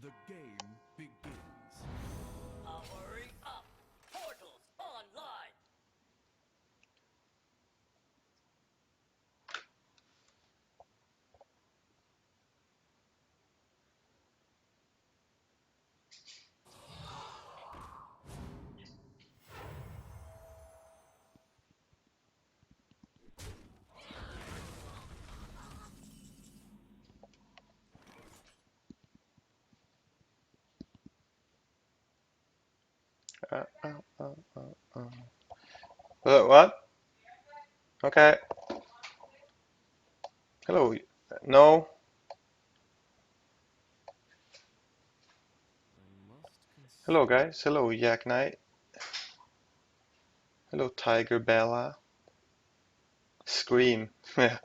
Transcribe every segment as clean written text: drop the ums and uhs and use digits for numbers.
The game begins. Hurry up! Portals online! Uh, uh, uh, what? Okay. Hello. No. I must Hello, consult. guys. Hello, Yak Knight. Hello, Tiger Bella. Scream. Yeah.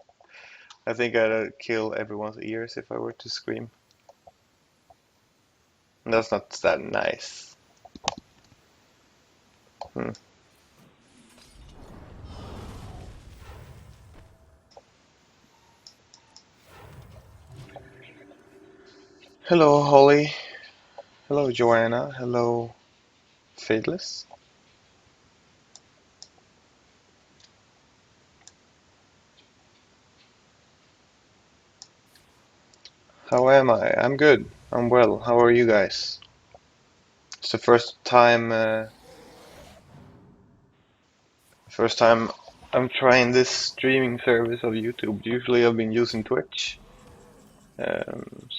I think I'd kill everyone's ears if I were to scream. That's not that nice. Hmm. Hello, Holly. Hello, Joanna. Hello, Fadeless. How am I? I'm good. I'm well. How are you guys? It's the first time I'm trying this streaming service of YouTube. Usually I've been using Twitch.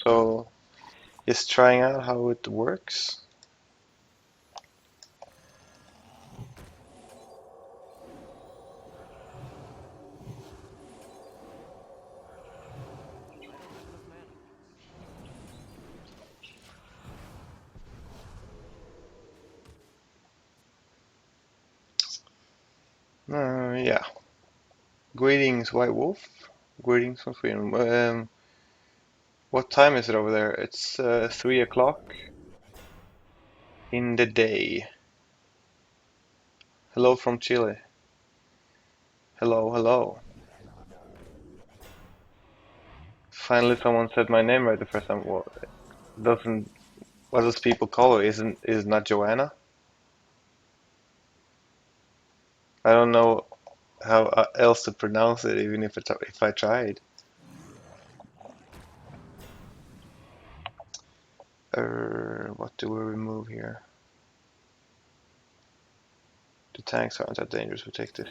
So just trying out how it works. I don't have enough mana. Yeah. Greetings, White Wolf. Greetings from Sweden. What time is it over there? It's 3 o'clock in the day. Hello from Chile. Hello, hello. Finally, someone said my name right the first time. Well, doesn't what does people call her? Is not Joanna? I don't know how else to pronounce it, even if I tried. What do we remove here? The tanks aren't that dangerous. We'll take this.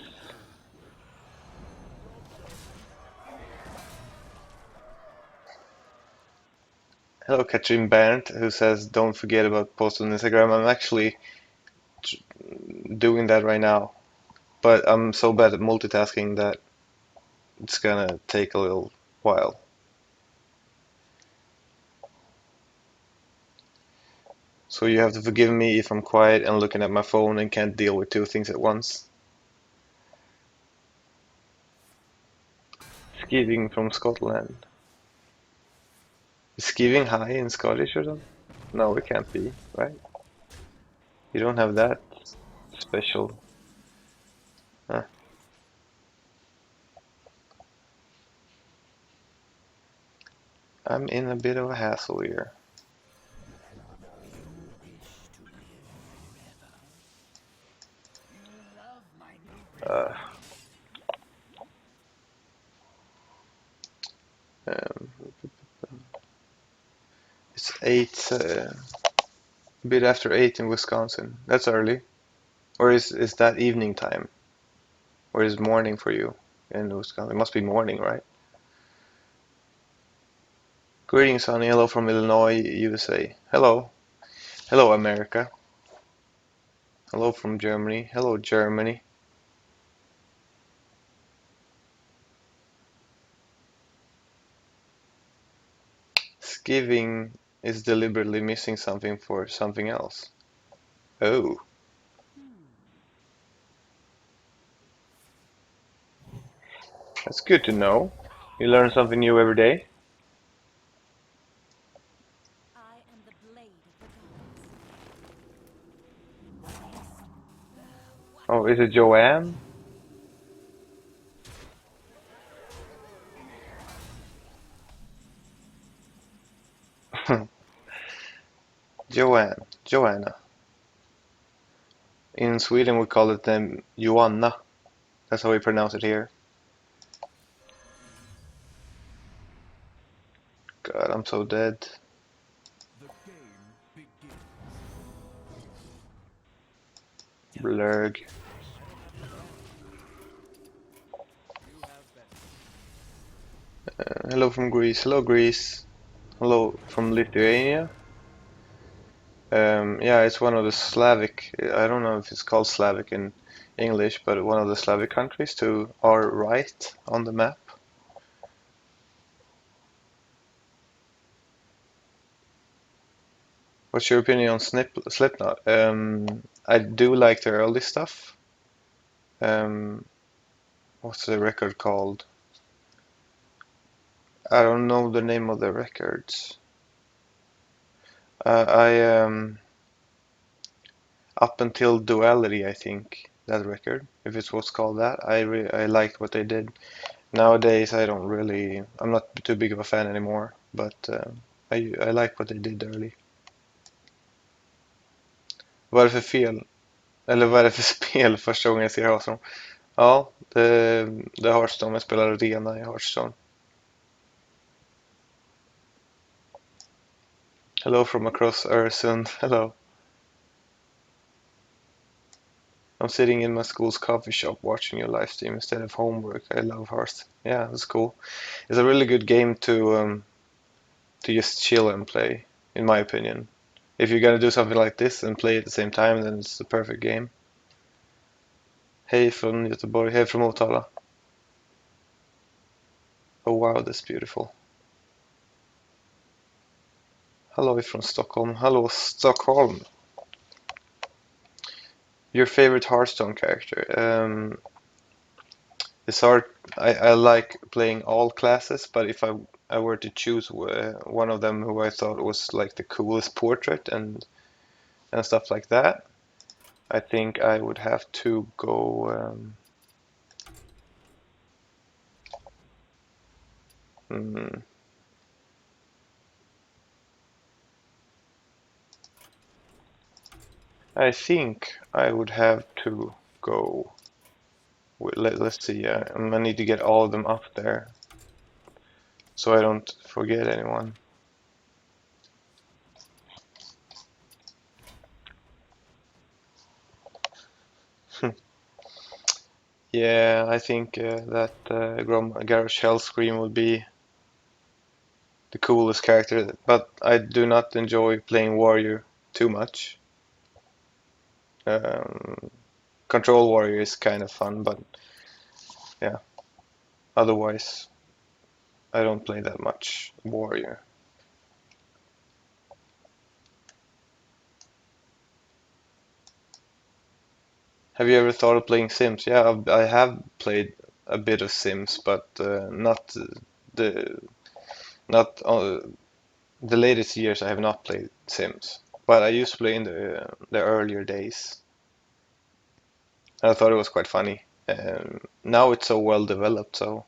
Hello, Katrin Berndt, who says don't forget about post on Instagram. I'm actually doing that right now, but I'm so bad at multitasking that it's gonna take a little while. So you have to forgive me if I'm quiet and looking at my phone and can't deal with two things at once. Skiving from Scotland. Is skiving high in Scottish or something? No, it can't be, right? You don't have that special. Huh. I'm in a bit of a hassle here. Uh, um, it's 8, a bit after 8 in Wisconsin. That's early. Or is that evening time? Or is morning for you in Wisconsin? It must be morning, right? Greetings, honey. Hello from Illinois, USA. Hello. Hello, America. Hello from Germany. Hello, Germany. Skiving is deliberately missing something for something else. Oh, that's good to know. You learn something new every day. I am the blade of the Oh, is it Joanne? Joanna. In Sweden we call it Joanna. That's how we pronounce it here. God, I'm so dead. The game begins. Blurg. You have Hello from Greece. Hello Greece. Hello from Lithuania. Yeah, it's one of the Slavic. I don't know if it's called Slavic in English, but one of the Slavic countries to our right on the map. What's your opinion on Slipknot? I do like their early stuff. Um, what's the record called? I don't know the name of the records. I Up until Duality, I think that record, if it's what's called that, I liked what they did. Nowadays, I don't really. I'm not too big of a fan anymore, but I like what they did early. Vad är det för fel? Eller vad är det för spel första gången jag ser Hearthstone? Ja, det är Hearthstone. Jag spelar arena i Hearthstone. Hello from across Öresund. Hello. I'm sitting in my school's coffee shop watching your live stream instead of homework. I love Hearthstone. Yeah, that's cool. It's a really good game to just chill and play, in my opinion. If you're gonna do something like this and play at the same time, then it's the perfect game. Hej från Göteborg, hej från Motala. Oh wow, that's beautiful. Hello from Stockholm. Hello Stockholm. Your favorite Hearthstone character? It's hard. I like playing all classes, but if I were to choose one of them who I thought was like the coolest portrait and stuff like that, I think I would have to go. Hmm, I think I would have to go. Let's see. I need to get all of them up there so I don't forget anyone. Yeah, I think that Garrosh Hellscream would be the coolest character, but I do not enjoy playing Warrior too much. Um, Control Warrior is kind of fun, but yeah, otherwise I don't play that much Warrior. Have you ever thought of playing Sims? Yeah, I have played a bit of Sims, but the not the latest years. I have not played Sims, but I used to play in the earlier days. I thought it was quite funny. Now it's so well developed, so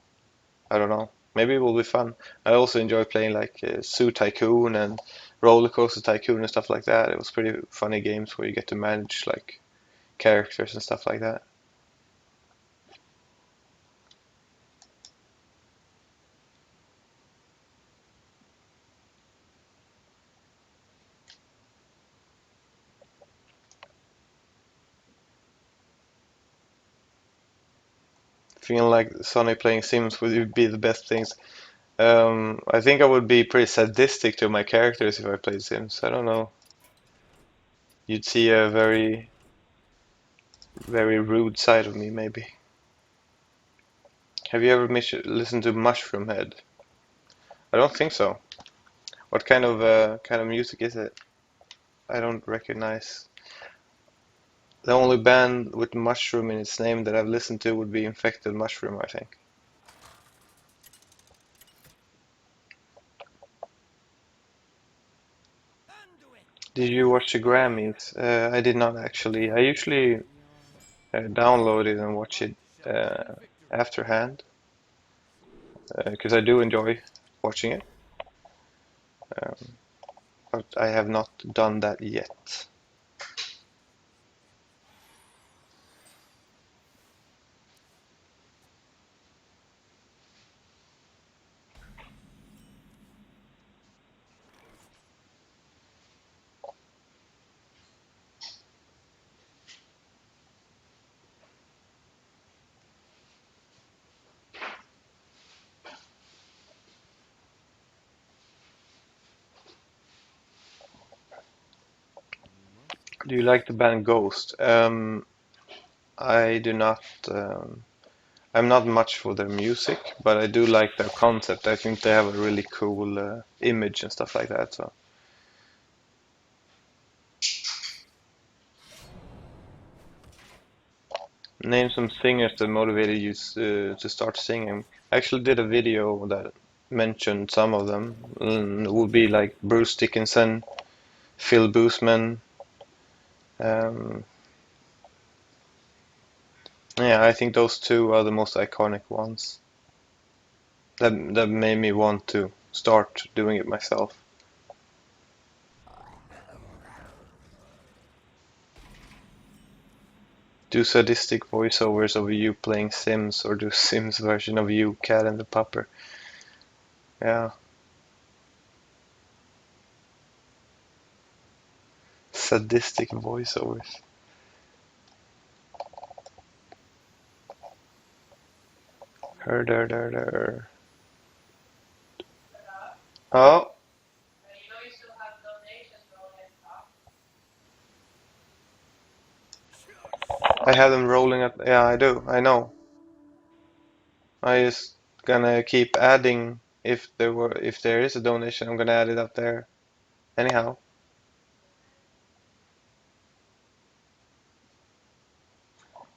I don't know. Maybe it will be fun. I also enjoy playing like Zoo Tycoon and Roller Coaster Tycoon and stuff like that. It was pretty funny games where you get to manage like characters and stuff like that. Feeling like Sonny playing Sims would be the best things. I think I would be pretty sadistic to my characters if I played Sims. I don't know. You'd see a very, very rude side of me, maybe. Have you ever listened to Mushroom Head? I don't think so. What kind of music is it? I don't recognize. The only band with mushroom in its name that I've listened to would be Infected Mushroom, I think. Did you watch the Grammys? I did not actually. I usually download it and watch it uh, afterhand because I do enjoy watching it. Um, but I have not done that yet. You must Do you like the consider. band Ghost? I do not. I'm not much for their music, but I do like their concept. I think they have a really cool image and stuff like that. So, name some singers that motivated you to start singing. I actually did a video that mentioned some of them. It would be like Bruce Dickinson, Phil Boosman. Um, yeah, I think those two are the most iconic ones. That made me want to start doing it myself. Do sadistic voiceovers of you playing Sims, or do Sims version of you, Cat and the Pupper. Yeah, sadistic voiceovers. Her, der, der, der. Oh, I have them rolling at. Yeah, I do. I know. I just gonna keep adding if there is a donation. I'm gonna add it up there. Anyhow.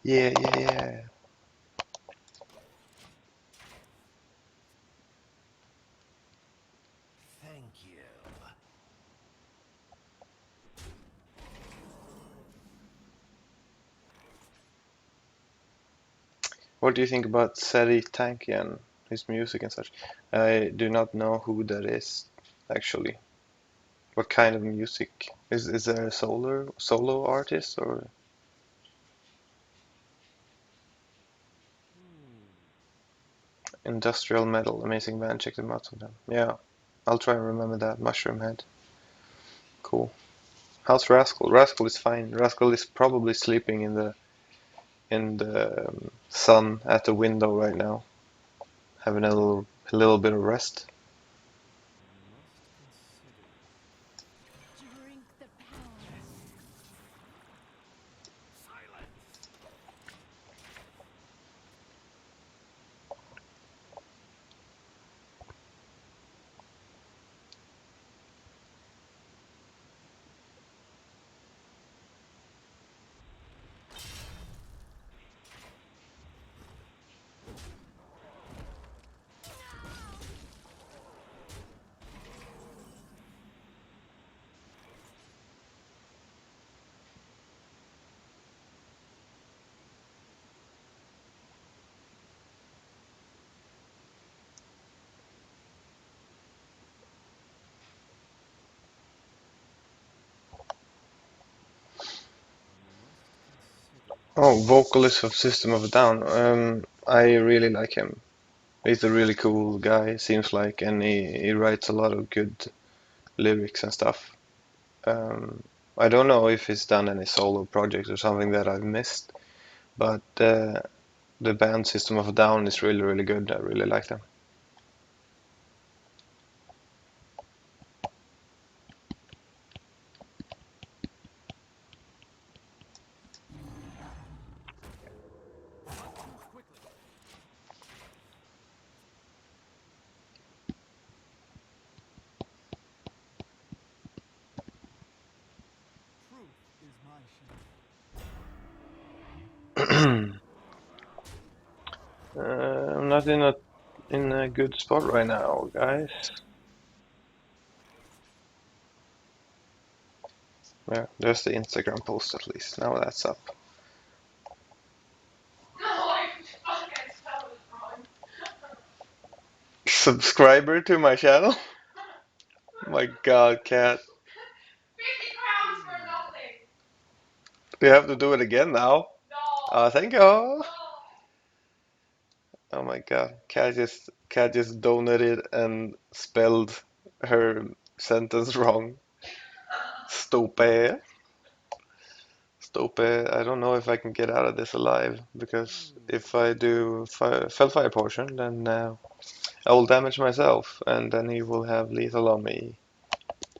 Yeah, yeah, yeah. Thank you. What do you think about Seri Tankian, his music and such? I do not know who that is, actually. What kind of music? Is there a solo artist or Hmm. industrial metal? Amazing band, check them out sometime. Yeah, I'll try and remember that. Mushroom Head. Cool. How's Rascal? Rascal is fine. Rascal is probably sleeping in the sun at the window right now, having a little bit of rest. You must consider. Drink the power. Silence! You must consider. Oh, vocalist of System of a Down. I really like him. He's a really cool guy, seems like, and he writes a lot of good lyrics and stuff. Um, I don't know if he's done any solo projects or something that I've missed, but the band System of a Down is really, really good. I really like them. Not too quickly. Truth is my shield. I'm not in a good spot right now, guys. Yeah, there's the Instagram post at least. Now that's up. Subscriber to my channel? My God, cat. Do you have to do it again now? Thank you. Oh my god. Cat just donated and spelled her sentence wrong. Stupid. Stupid. I don't know if I can get out of this alive because if I do Fellfire Potion, then I will damage myself and then he will have lethal on me. Not too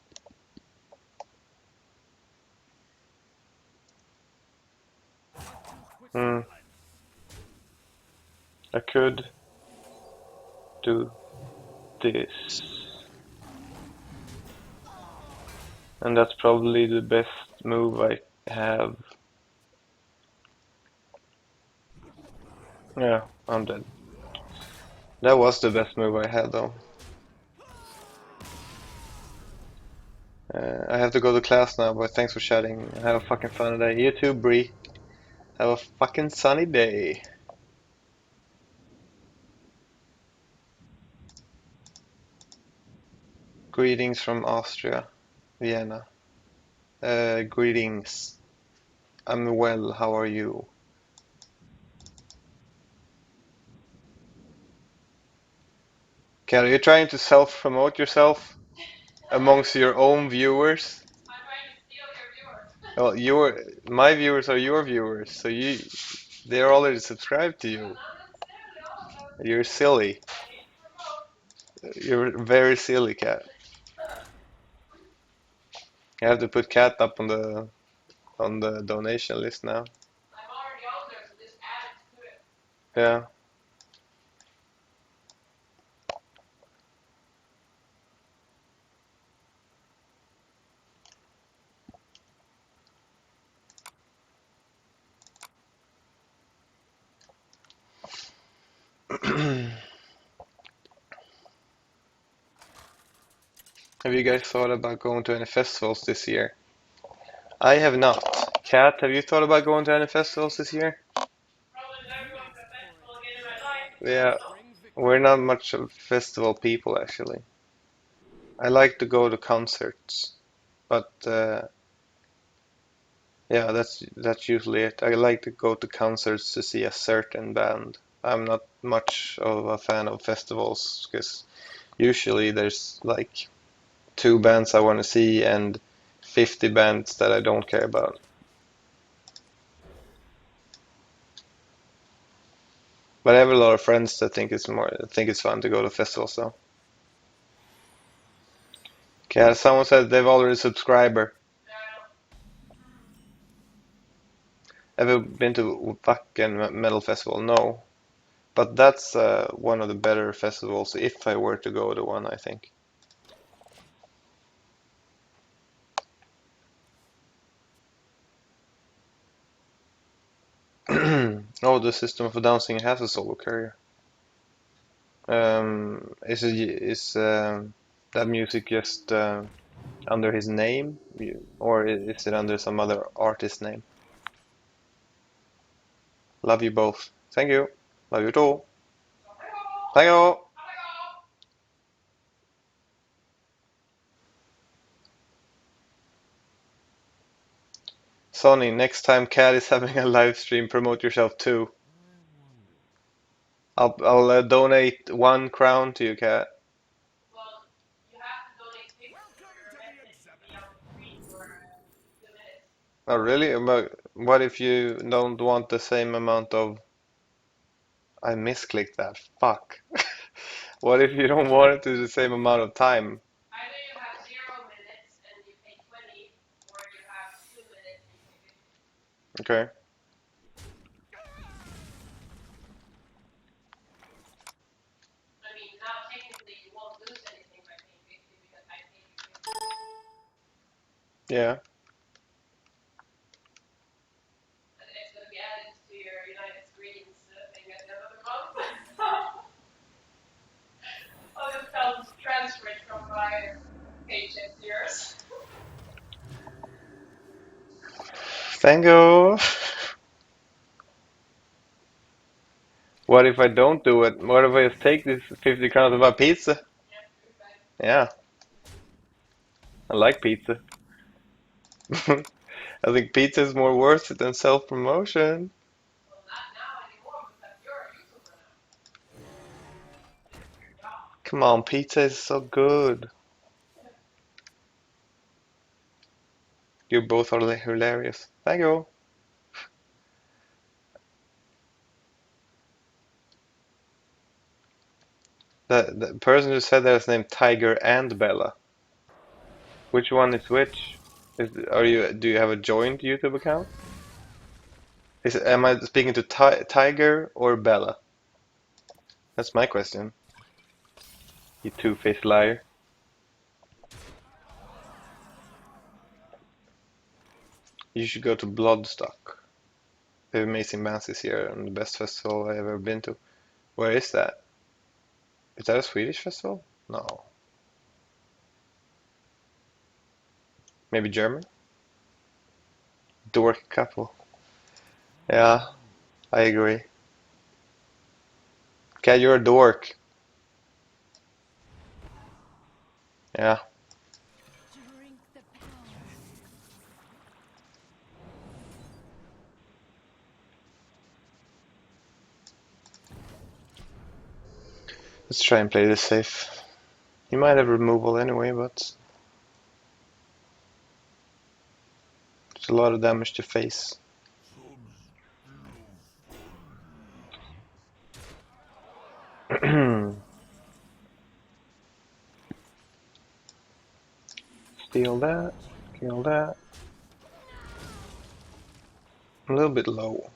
quick. Hmm. Silence. I could do this. And that's probably the best move I have. Yeah, I'm dead. That was the best move I had though. I have to go to class now, but thanks for chatting. Have a fucking fun day. You too, Bree. Have a fucking sunny day. Greetings from Austria, Vienna. Greetings. I'm well, how are you? Kat, are you trying to self-promote yourself amongst your own viewers? Well, my viewers are your viewers, so they're already subscribed to you. You're silly. You're very silly, Cat. You have to put Cat up on the donation list now. Yeah. Have you guys thought about going to any festivals this year? I have not. Kat, have you thought about going to any festivals this year? You asked for it. Today, Yeah, I bring we're victory. not much of festival people actually. I like to go to concerts, but yeah, that's usually it. I like to go to concerts to see a certain band. I'm not much of a fan of festivals because usually there's like two bands I want to see and 50 bands that I don't care about. But I have a lot of friends that think it's fun to go to festivals though. Okay, someone said they've already subscriber. Ever been to fucking metal festival? No. But that's one of the better festivals if I were to go to one, I think. Oh, the System of a Down singer has a solo career. Is that music just under his name, or is it under some other artist name? Love you both. Thank you. Love you too. Thank you. Sonny, next time Cat is having a live stream, promote yourself too. I wonder. I'll donate 1 crown to you, Cat. Welcome to the exhibit. Oh, really? But what if you don't want the same amount of... I misclicked that. Fuck. What if you don't want it to the same amount of time? Okay. Yeah. Thank you. What if I don't do it? What if I just take this 50 crowns of my pizza? Yeah, I like pizza. I think pizza is more worth it than self-promotion. Come on, pizza is so good. You both are hilarious. Thank you. The person who said that is named Tiger and Bella. Which one is which? Do you have a joint YouTube account? Am I speaking to Tiger or Bella? That's my question. You two-faced liar. You should go to Bloodstock. They have amazing bands this year and the best festival I've ever been to. Where is that? Is that a Swedish festival? No. Maybe German? Dork couple. Yeah, I agree. Cat, you're a dork. Yeah. Drink the power. Let's try and play this safe. He might have removal anyway, but it's a lot of damage to face. Steal that, kill that. I'm a little bit low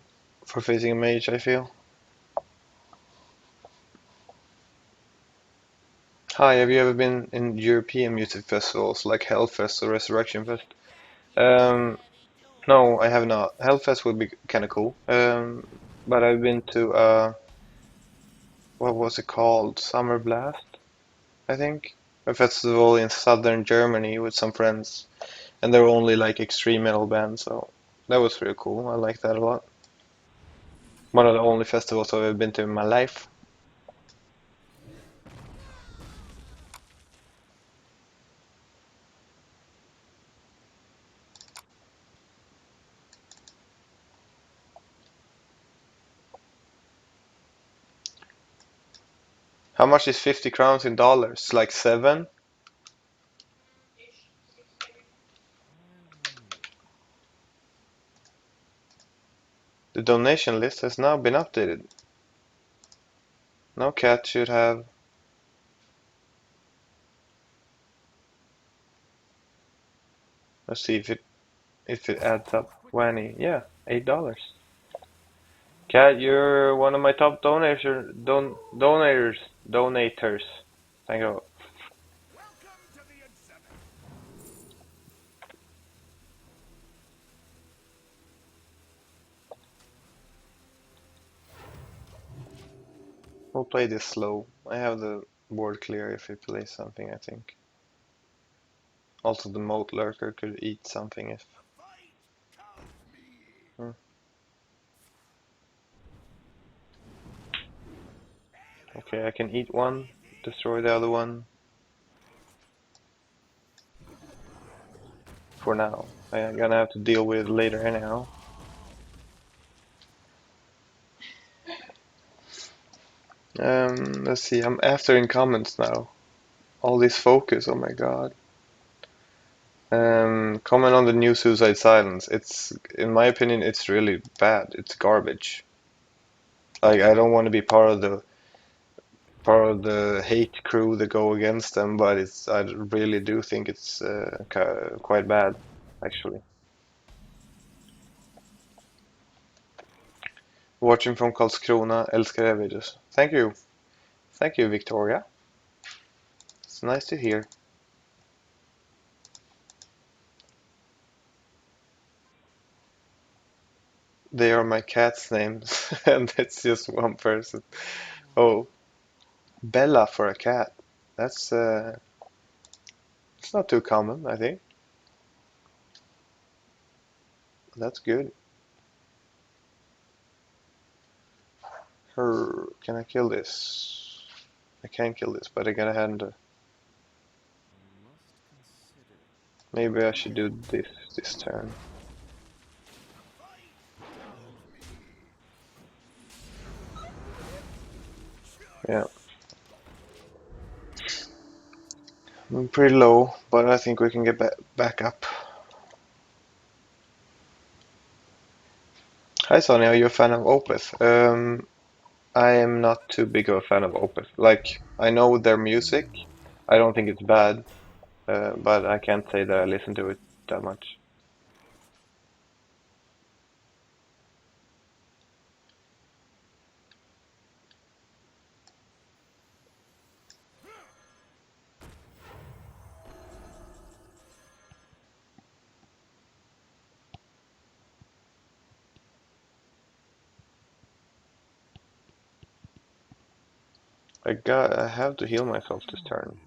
for facing a mage, I feel. Hi, have you ever been in European music festivals like Hellfest or Resurrection Fest? Um, no, I have not. Hellfest would be kind of cool. But I've been to what was it called? Summer Blast, I think. A festival in southern Germany with some friends, and they were only like extreme metal bands, so that was really cool. I like that a lot. One of the only festivals I've ever been to in my life. How much is 50 crowns in dollars? Like seven? The donation list has now been updated. No cat should have. Let's see if it adds up. Wanny, yeah, $8. Cat, you're one of my top donators. Thank you. We'll play this slow. I have the board clear if we play something, I think. Also, the moat lurker could eat something if. Hmm. Okay, I can eat one, destroy the other one. For now. I'm gonna have to deal with it later anyhow. Let's see, I'm after in comments now. All this focus, oh my god. Comment on the new Suicide Silence. It's, in my opinion, it's really bad. It's garbage. Like, I don't want to be part of the hate crew that go against them, but I really do think it's quite bad, actually. Watching from Karlskrona, älskar era videos. Thank you, Victoria. It's nice to hear. They are my cat's names, and it's just one person. Oh, Bella for a cat. That's it's not too common, I think. That's good. Her, can I kill this? I can't kill this, but I gotta hand her. Maybe I should do this turn. Yeah. I'm pretty low, but I think we can get back up. Hi Sonny, are you a fan of Opeth? I am not too big of a fan of Opeth. Like, I know their music. I don't think it's bad, but I can't say that I listen to it that much. I have to heal myself this turn.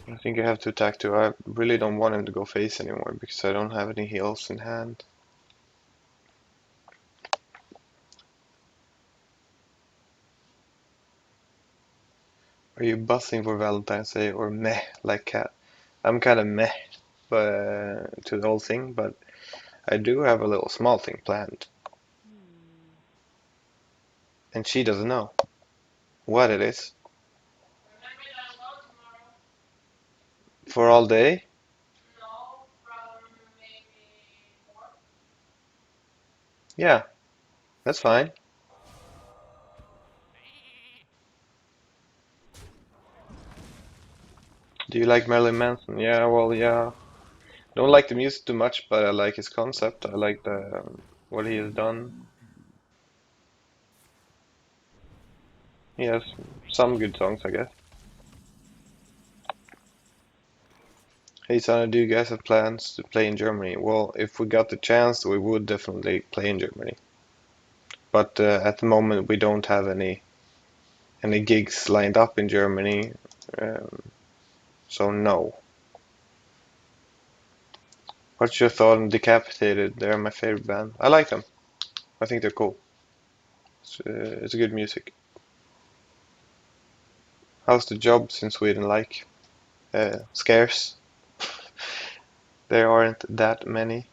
I think I have to attack too. I really don't want him to go face anymore because I don't have any heals in hand. Are you buzzing for Valentine's Day or meh like Cat? I'm kind of meh to the whole thing, but I do have a little small thing planned, and she doesn't know what it is. For all day? Yeah, that's fine. Do you like Marilyn Manson? Yeah, well, yeah. Don't like the music too much, but I like his concept. I like the what he has done. He has some good songs, I guess. Hey, Sana, do you guys have plans to play in Germany? Well, if we got the chance, we would definitely play in Germany. But at the moment, we don't have any gigs lined up in Germany, um, so no. What's your thought on Decapitated? They're my favorite band. I like them. I think they're cool. It's good music. How's the jobs in Sweden like? Scarce. There aren't that many.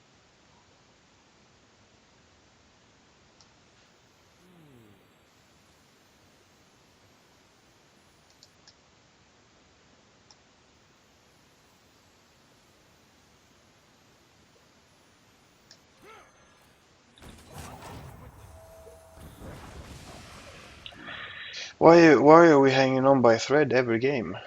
Why are we hanging on by a thread every game?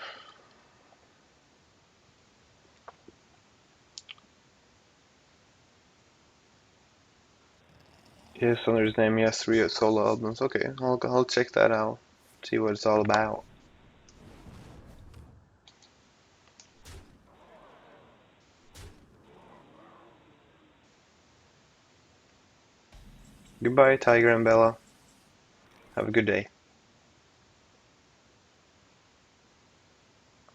Yes, under his name, he has 3 solo albums. Okay, I'll check that out. See what it's all about. Goodbye, Tiger and Bella. Have a good day.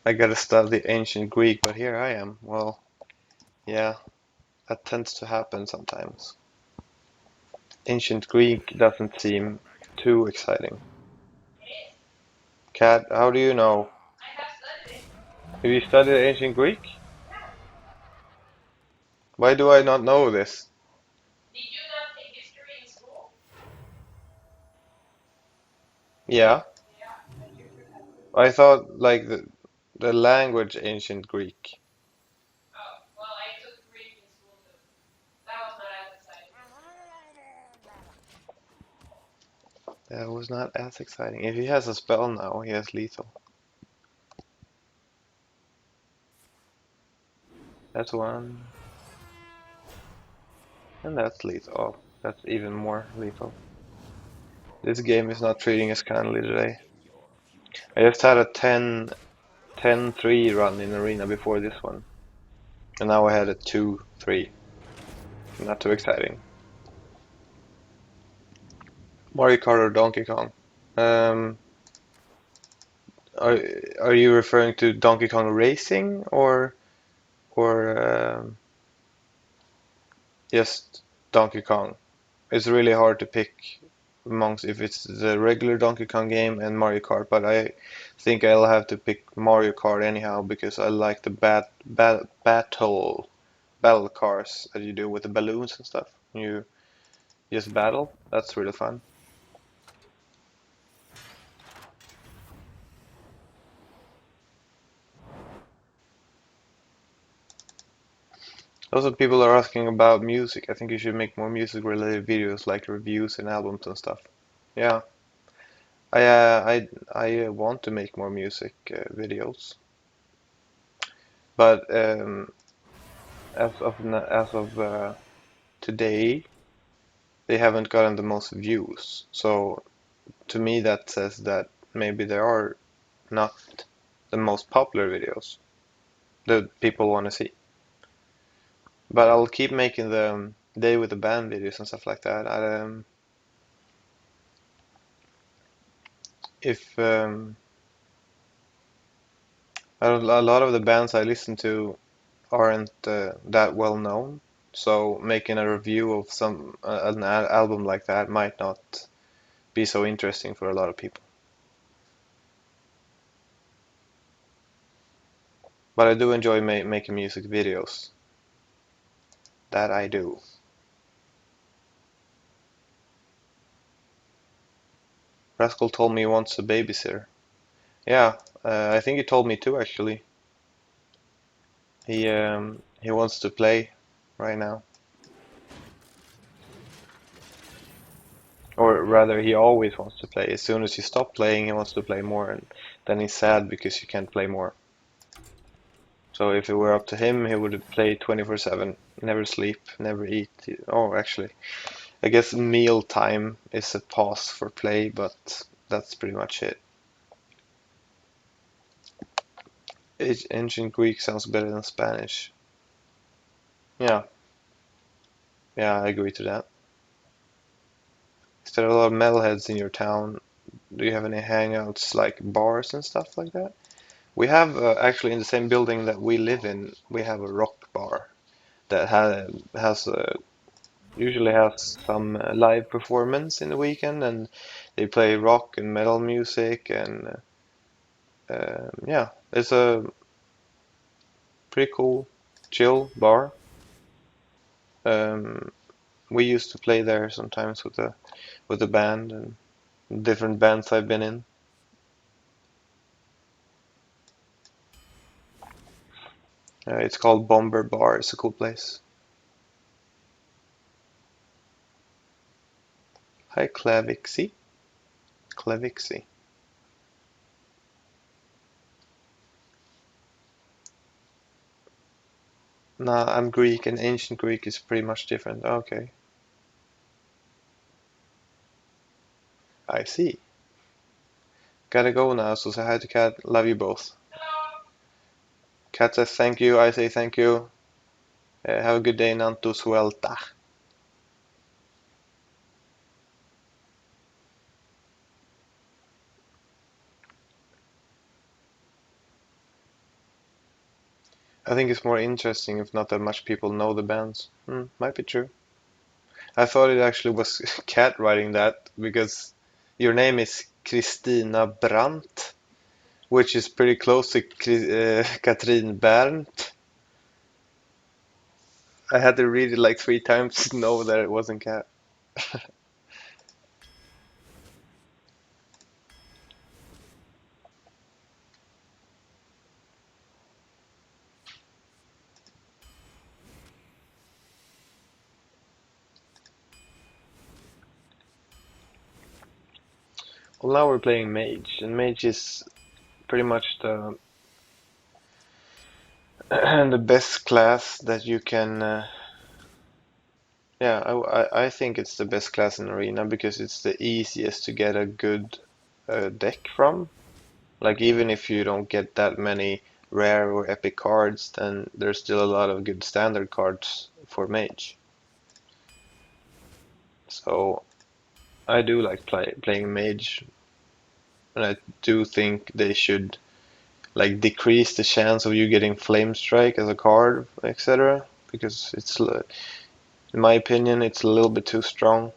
I gotta study ancient Greek, but here I am. Well, yeah, that tends to happen sometimes. Ancient Greek doesn't seem too exciting. Kat, how do you know? Have you studied ancient Greek? Why do I not know this? Yeah, I thought like the language ancient Greek. That was not as exciting. If he has a spell now, he has lethal. That's one, and that's lethal. Oh, that's even more lethal. This game is not treating us kindly today. I just had a 10-3 run in arena before this one, and now I had a 2-3. Not too exciting. Mario Kart or Donkey Kong? Um, are are you referring to Donkey Kong Racing or just Donkey Kong? It's really hard to pick amongst if it's the regular Donkey Kong game and Mario Kart, but I think I'll have to pick Mario Kart anyhow because I like the battle cars that you do with the balloons and stuff. You just battle. That's really fun. Also, people are asking about music. I think you should make more music-related videos, like reviews and albums and stuff. Yeah, I want to make more music videos, but as of today, they haven't gotten the most views. So to me, that says that maybe there are not the most popular videos that people want to see. But I'll keep making the day with the band videos and stuff like that. If a lot of the bands I listen to aren't that well known, so making a review of an album like that might not be so interesting for a lot of people. But I do enjoy making music videos. That I do. Rascal told me he wants a babysitter. Yeah, I think he told me too actually. He wants to play right now. Or rather, he always wants to play. As soon as you stop playing, he wants to play more, and then he's sad because you can't play more. So if it were up to him, he would play 24/7, never sleep, never eat. Oh, actually, I guess meal time is a pause for play, but that's pretty much it. Ancient Greek sounds better than Spanish. Yeah, yeah, I agree to that. Is there a lot of metalheads in your town? Do you have any hangouts like bars and stuff like that? We have actually in the same building that we live in, we have a rock bar that has usually has some live performance in the weekend, and they play rock and metal music, and yeah, it's a pretty cool, chill bar. Um, we used to play there sometimes with the band and different bands I've been in. It's called Bomber Bar. It's a cool place. Hi, Clavixie. Clavixie. Nah, I'm Greek, and ancient Greek is pretty much different. Okay, I see. Gotta go now, so say hi to Cat. Love you both. Cat says thank you. I say thank you. Have a good day, Nanto Suelta. I think it's more interesting if not that much people know the bands. Might be true. I thought it actually was Cat writing that because your name is Christina Brandt, which is pretty close to Katrin Berndt. I had to read it like 3 times to know that it wasn't Cat. Well, now we're playing Mage, and Mage is pretty much the the best class that you can. Yeah, I think it's the best class in Arena because it's the easiest to get a good deck from. Like even if you don't get that many rare or epic cards, then there's still a lot of good standard cards for Mage. So I do like playing Mage, and I do think they should like decrease the chance of you getting Flame Strike as a card, etc. Because in my opinion, it's a little bit too strong.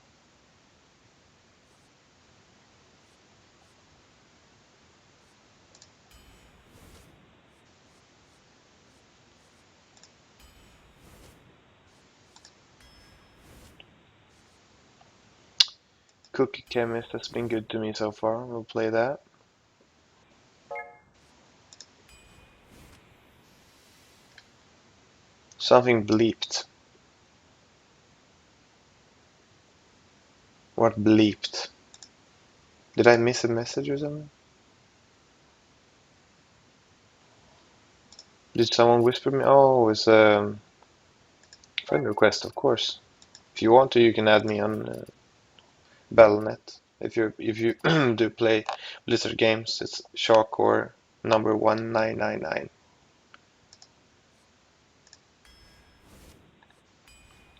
Cookie Chemist has been good to me so far. We'll play that. Something bleeped. What bleeped? Did I miss a message or something? Did someone whisper me? Oh, it's a friend request, of course. If you want to, you can add me on Bellnet. If you do play Blizzard games, it's Shawcore number 1999.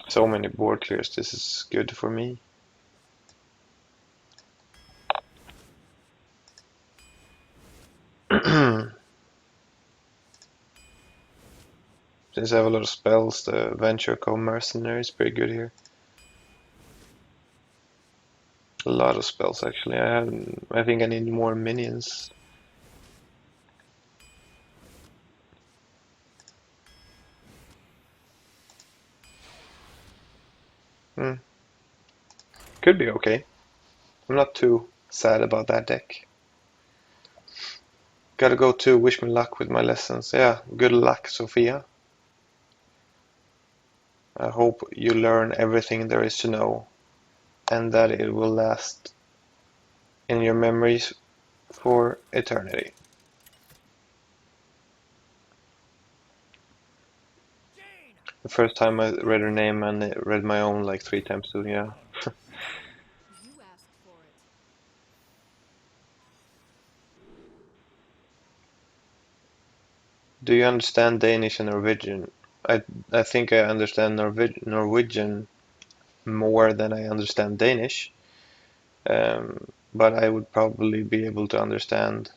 So many board clears. This is good for me. Since I have a lot of spells, the Venture Co Mercenary is pretty good here. A lot of spells actually. I think I need more minions. Hmm. Could be okay. I'm not too sad about that deck. Gotta go to wish me luck with my lessons. Yeah, good luck, Sophia. I hope you learn everything there is to know and that it will last in your memories for eternity. The first time I read her name and I read my own like 3 times too, yeah. You asked for it. Do you understand Danish and Norwegian? I think I understand Norwegian more than I understand Danish, but I would probably be able to understand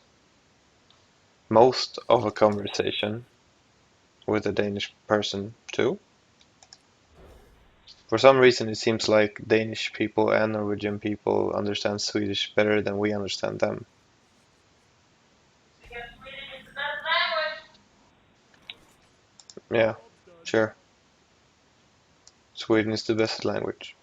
most of a conversation with a Danish person too. For some reason, it seems like Danish people and Norwegian people understand Swedish better than we understand them. Yeah, sure. Sweden is the best language.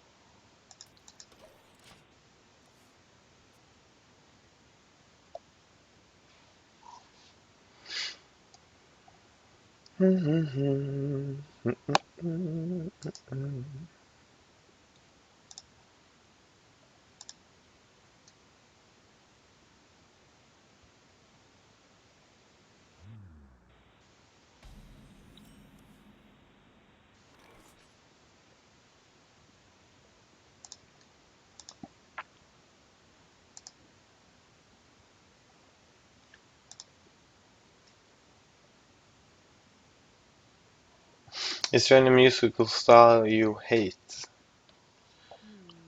Is there any musical style you hate?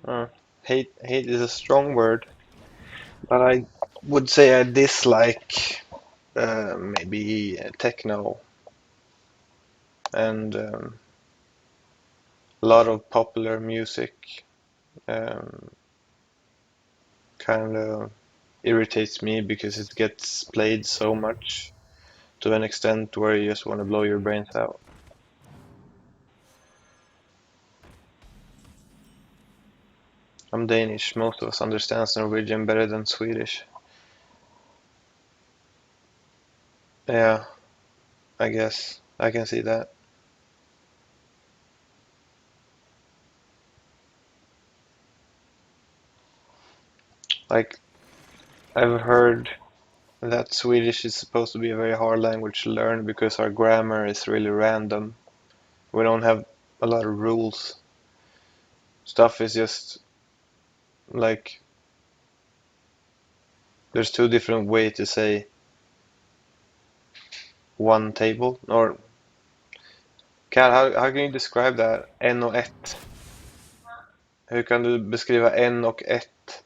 Uh, hate is a strong word, but I would say I dislike maybe techno and a lot of popular music. Um, kind of irritates me because it gets played so much to an extent where you just want to blow your brains out. I'm Danish. Most of us understand Norwegian better than Swedish. Yeah, I guess I can see that. Like, I've heard that Swedish is supposed to be a very hard language to learn because our grammar is really random. We don't have a lot of rules. Stuff is just like there's two different ways to say one table. Or Kat, how can you describe that? En och ett. Hur kan du beskriva en och ett?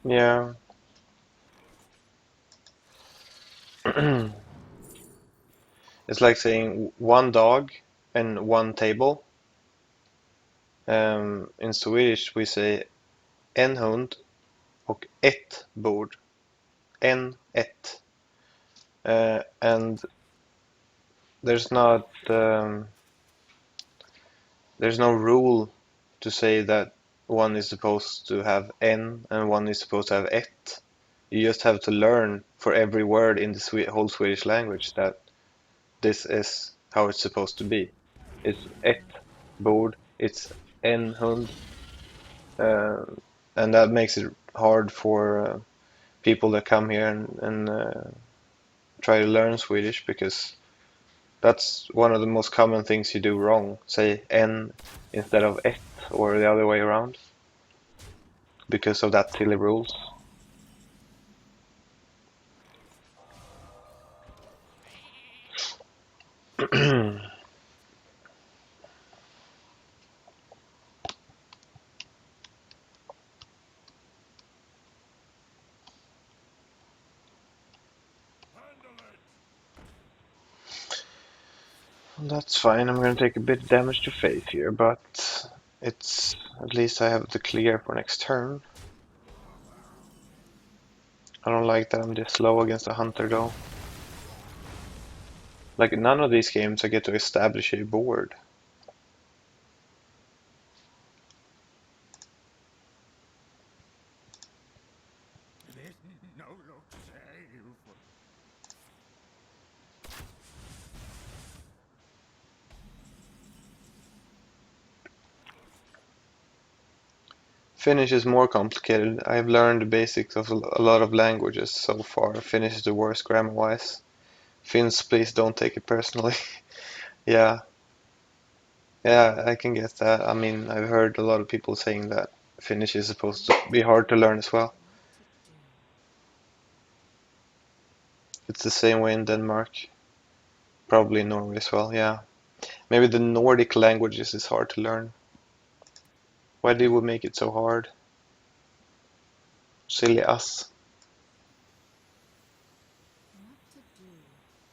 Yeah. It's like saying one dog and one table. In Swedish we say en hund och ett bord. En, ett. and there's not there's no rule to say that one is supposed to have n and one is supposed to have ett. You just have to learn for every word in the whole Swedish language that this is how it's supposed to be. It's ett bord, it's en hund, uh, and that makes it hard for people that come here and try to learn Swedish because that's one of the most common things you do wrong. Say en instead of ett or the other way around because of that silly rules. That's fine. I'm gonna take a bit of damage to face here, but it's at least I have the clear for next turn. I don't like that I'm this slow against a hunter though. Like none of these games I get to establish a board. Finnish is more complicated. I've learned the basics of a lot of languages so far. Finnish is the worst grammar-wise. Finns, please don't take it personally. Yeah, yeah, I can get that. I mean, I've heard a lot of people saying that Finnish is supposed to be hard to learn as well. What to do? It's the same way in Denmark, probably in Norway as well, yeah. Maybe the Nordic languages is hard to learn. Why did we make it so hard? Silly us. What to do?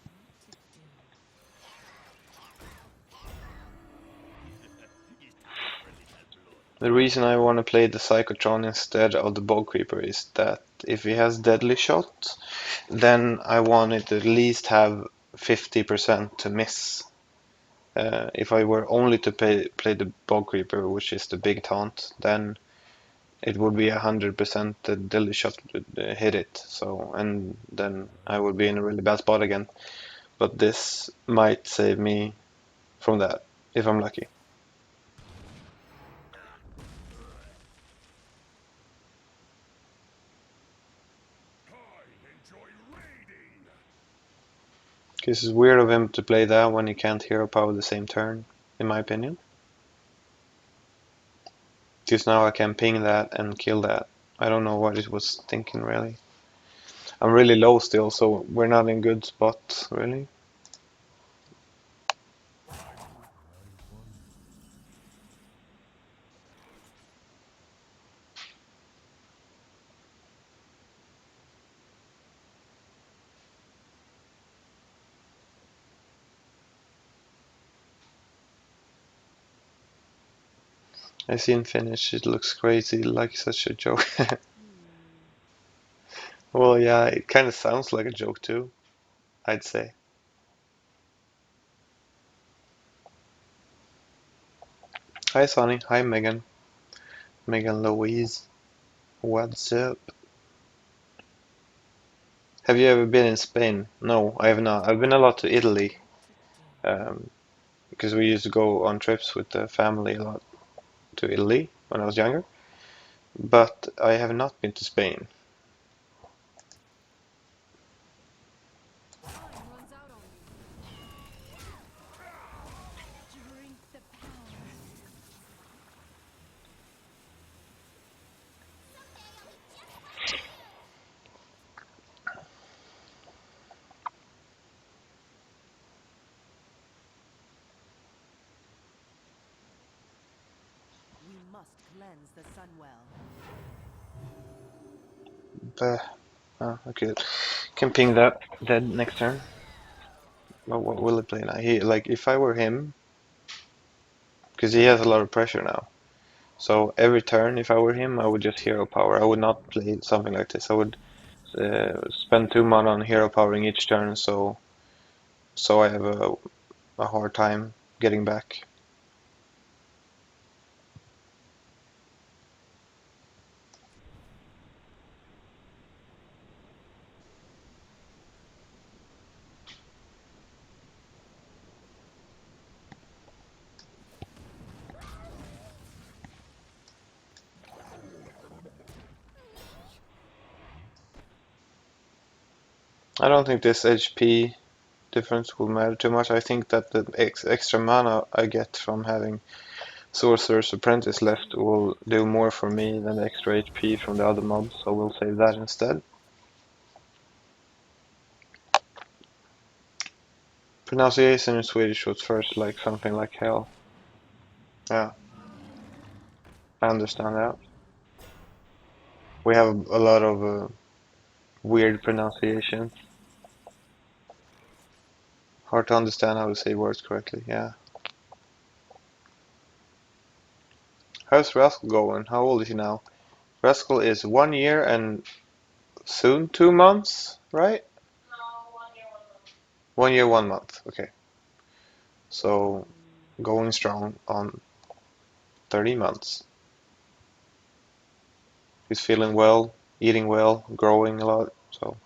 What to do? The reason I want to play the Psychotron instead of the Bog Creeper is that if he has Deadly Shot, then I want it to at least have 50% to miss. If I were only to play the Bog Creeper, which is the big taunt, then it would be 100% the Deadly Shot would hit it. So, and then I would be in a really bad spot again. But this might save me from that if I'm lucky. Because it's weird of him to play that when he can't hero power the same turn, in my opinion. Because now I can ping that and kill that. I don't know what it was thinking really. I'm really low still, so we're not in good spot really. I seen finish, it looks crazy, like such a joke. Well, yeah, it kind of sounds like a joke too, I'd say. Hi Sonny, hi Megan. Megan Louise. What's up? Have you ever been in Spain? No, I have not. I've been a lot to Italy, What to do? um, because we used to go on trips with the family a lot to Italy when I was younger. But I have not been to Spain. Time runs out on you. Drink the power. We must cleanse the Sunwell. But okay, can ping that dead next turn. But what will it play now? He like if I were him, because he has a lot of pressure now. So every turn, if I were him, I would just hero power. I would not play something like this. I would spend 2 mana on hero powering each turn, so I have a hard time getting back. I don't think this HP difference will matter too much. I think that the extra mana I get from having Sorcerer's Apprentice left will do more for me than the extra HP from the other mobs, so we'll save that instead. Pronunciation in Swedish was first like something like hell. Yeah, I understand that. We have a lot of weird pronunciations. Hard to understand how to say words correctly, yeah. How's Rascal going? How old is he now? Rascal is 1 year and soon 2 months, right? No, 1 year, 1 month. 1 year, 1 month, okay. So, going strong on 30 months. He's feeling well, eating well, growing a lot, so.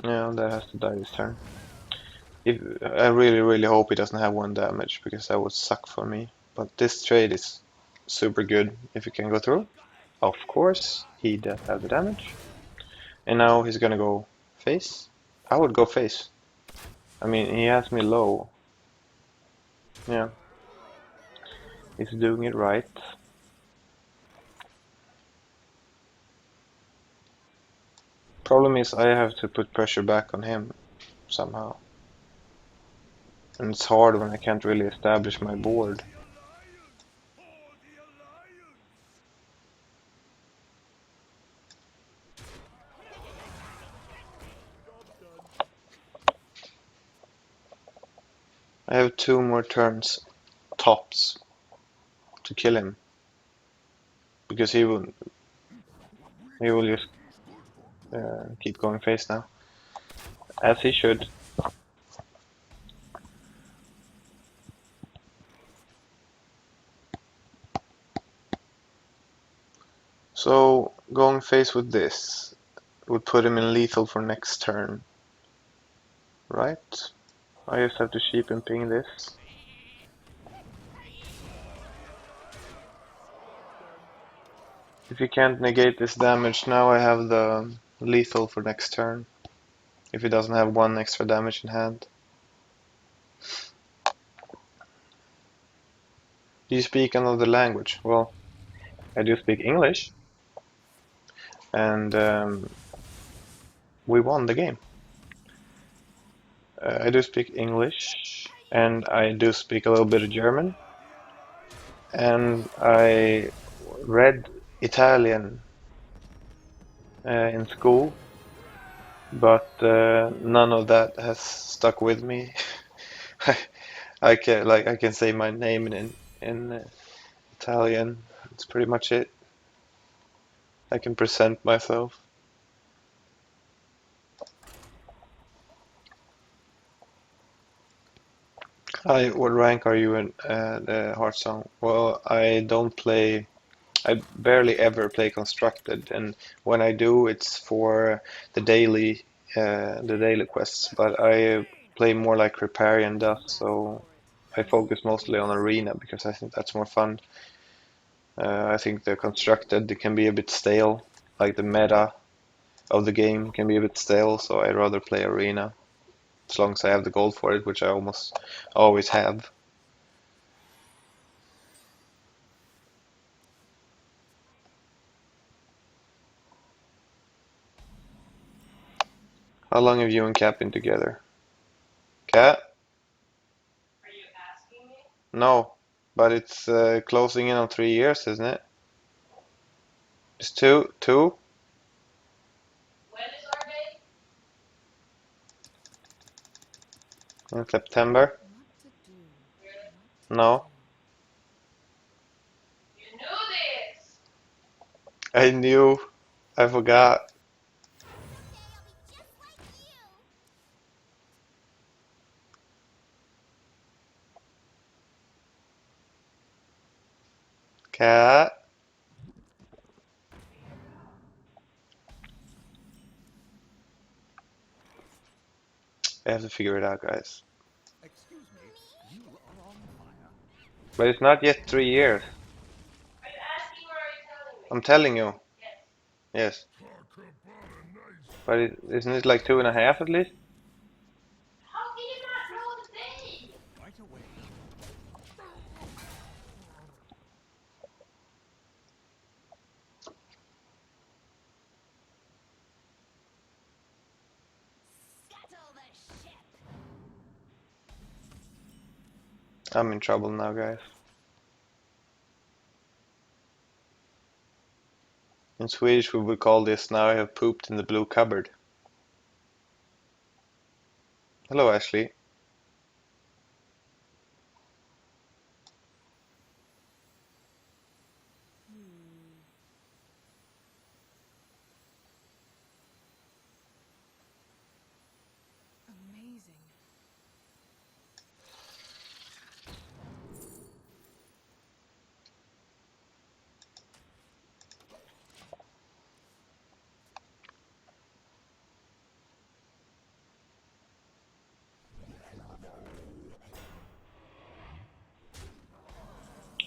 Yeah, that has to die this turn. I really hope he doesn't have 1 damage, because that would suck for me. But this trade is super good if it can go through. Of course, he does have the damage. And now he's gonna go face. I would go face. I mean, he has me low. Yeah. He's doing it right. Problem is I have to put pressure back on him somehow. And it's hard when I can't really establish my board. I have 2 more turns, tops, to kill him. Because he will just keep going face now. As he should. So, going face with this would put him in lethal for next turn. Right? I just have to sheep and ping this. If you can't negate this damage, now I have the lethal for next turn. If he doesn't have 1 extra damage in hand. Do you speak another language? Well, I do speak English. And we won the game. I do speak English. And I do speak a little bit of German. And I read Italian in school, but none of that has stuck with me. I can say my name in Italian. That's pretty much it. I can present myself. Hi, what rank are you in the Hearthstone? Well, I barely ever play constructed, and when I do, it's for the daily quests. But I play more like Riparian does, so I focus mostly on arena because I think that's more fun. I think the constructed can be a bit stale, like the meta of the game can be a bit stale, so I'd rather play arena as long as I have the gold for it, which I almost always have. How long have you and Cat been together? Cat? Are you asking me? No, but it's closing in on 3 years, isn't it? It's two in September. What to do? No, I knew. I forgot. Cat. I have to figure it out, guys. Excuse me, you are on fire. But it's not yet 3 years. I'm telling you. Yes. But isn't it like 2.5 at least? Right away. Scuttle the ship. I'm in trouble now, guys. In Swedish, we would call this "now I have pooped in the blue cupboard." Hello, Ashley. Amazing.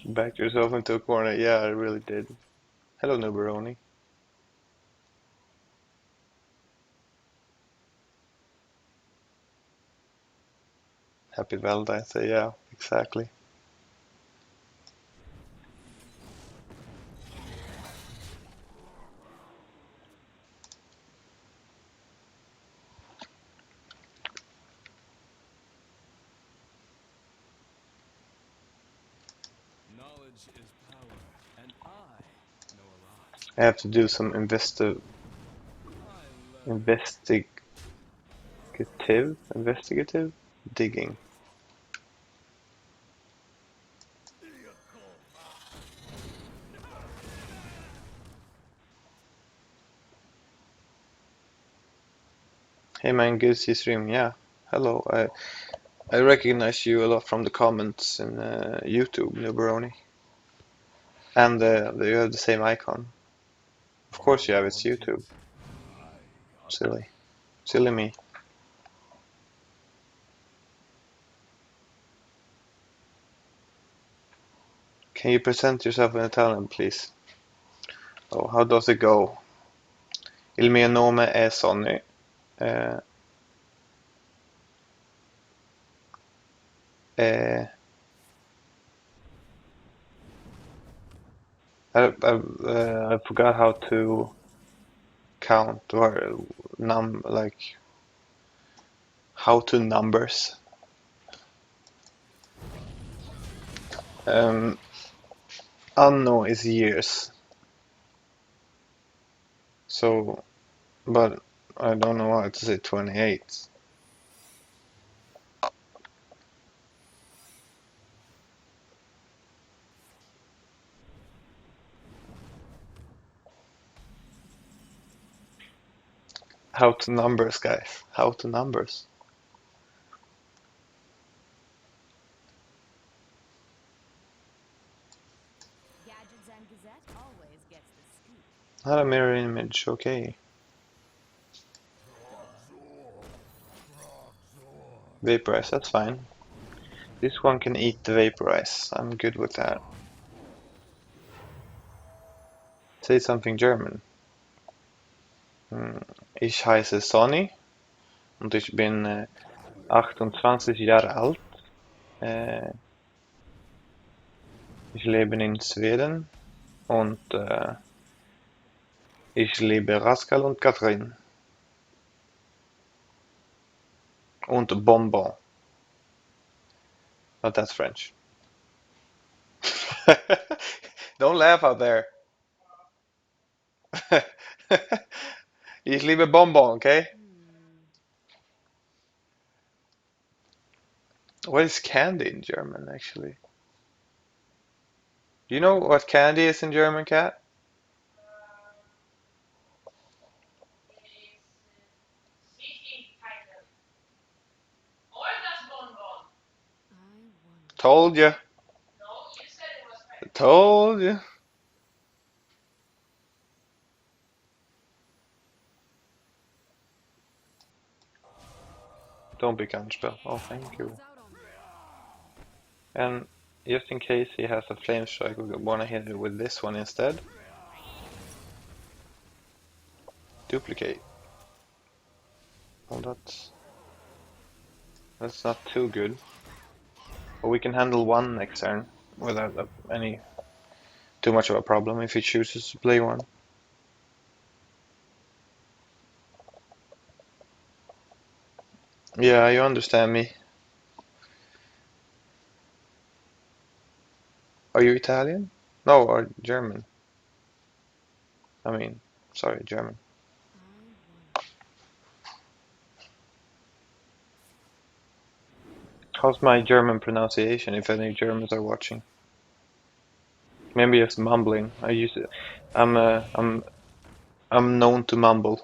Backed yourself into a corner. Yeah, I really did. Hello, Nubaroni. Happy Valentine's Day. Yeah, exactly. Knowledge is power, and I know a lot. I have to do some I love investigative digging. Hey man, good to see you stream. Yeah, hello. I recognize you a lot from the comments in YouTube, Nubaroni, and you have the same icon. Of course you have. It's wanted. YouTube. I Silly, silly me. Can you present yourself in Italian, please? Oh, how does it go? Il mio nome è Sonny. Eh, eh, I forgot how to count or like how to numbers. Um, Anno is years, so but I don't know how to say 28. How to numbers, guys. How to numbers. Gadgets and Gazette always gets the scoop. Not a mirror image, okay. Vaporize, that's fine. This one can eat the vaporize. I'm good with that. Say something German. Ich heiße Sonny und ich bin 28 Jahre alt. Äh, Ich lebe in Schweden und ich liebe Rascal und Katrin. Und Bonbon. But that's French. Don't laugh out there. Ich liebe Bonbon, okay? What is candy in German, actually? Do you know what candy is in German, Cat? I wonder. Told you. Told you. Don't be counterspell. Oh, thank you. He's out on me. And just in case he has a flame strike, we wanna hit it with this one instead. Duplicate. Well, that's not too good. But we can handle one next turn without any too much of a problem if he chooses to play one. Yeah, you understand me. Are you Italian? No, or German. I mean, sorry, German. I wonder. How's my German pronunciation, if any Germans are watching? Maybe just mumbling. I'm uh, I'm I'm known to mumble.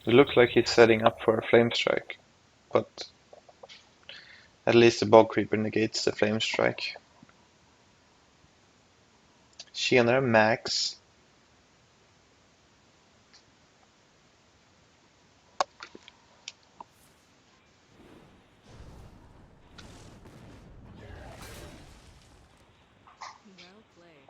It looks like he's setting up for a flame strike, but at least the bog creeper negates the flame strike. Tjenare Max. Well played.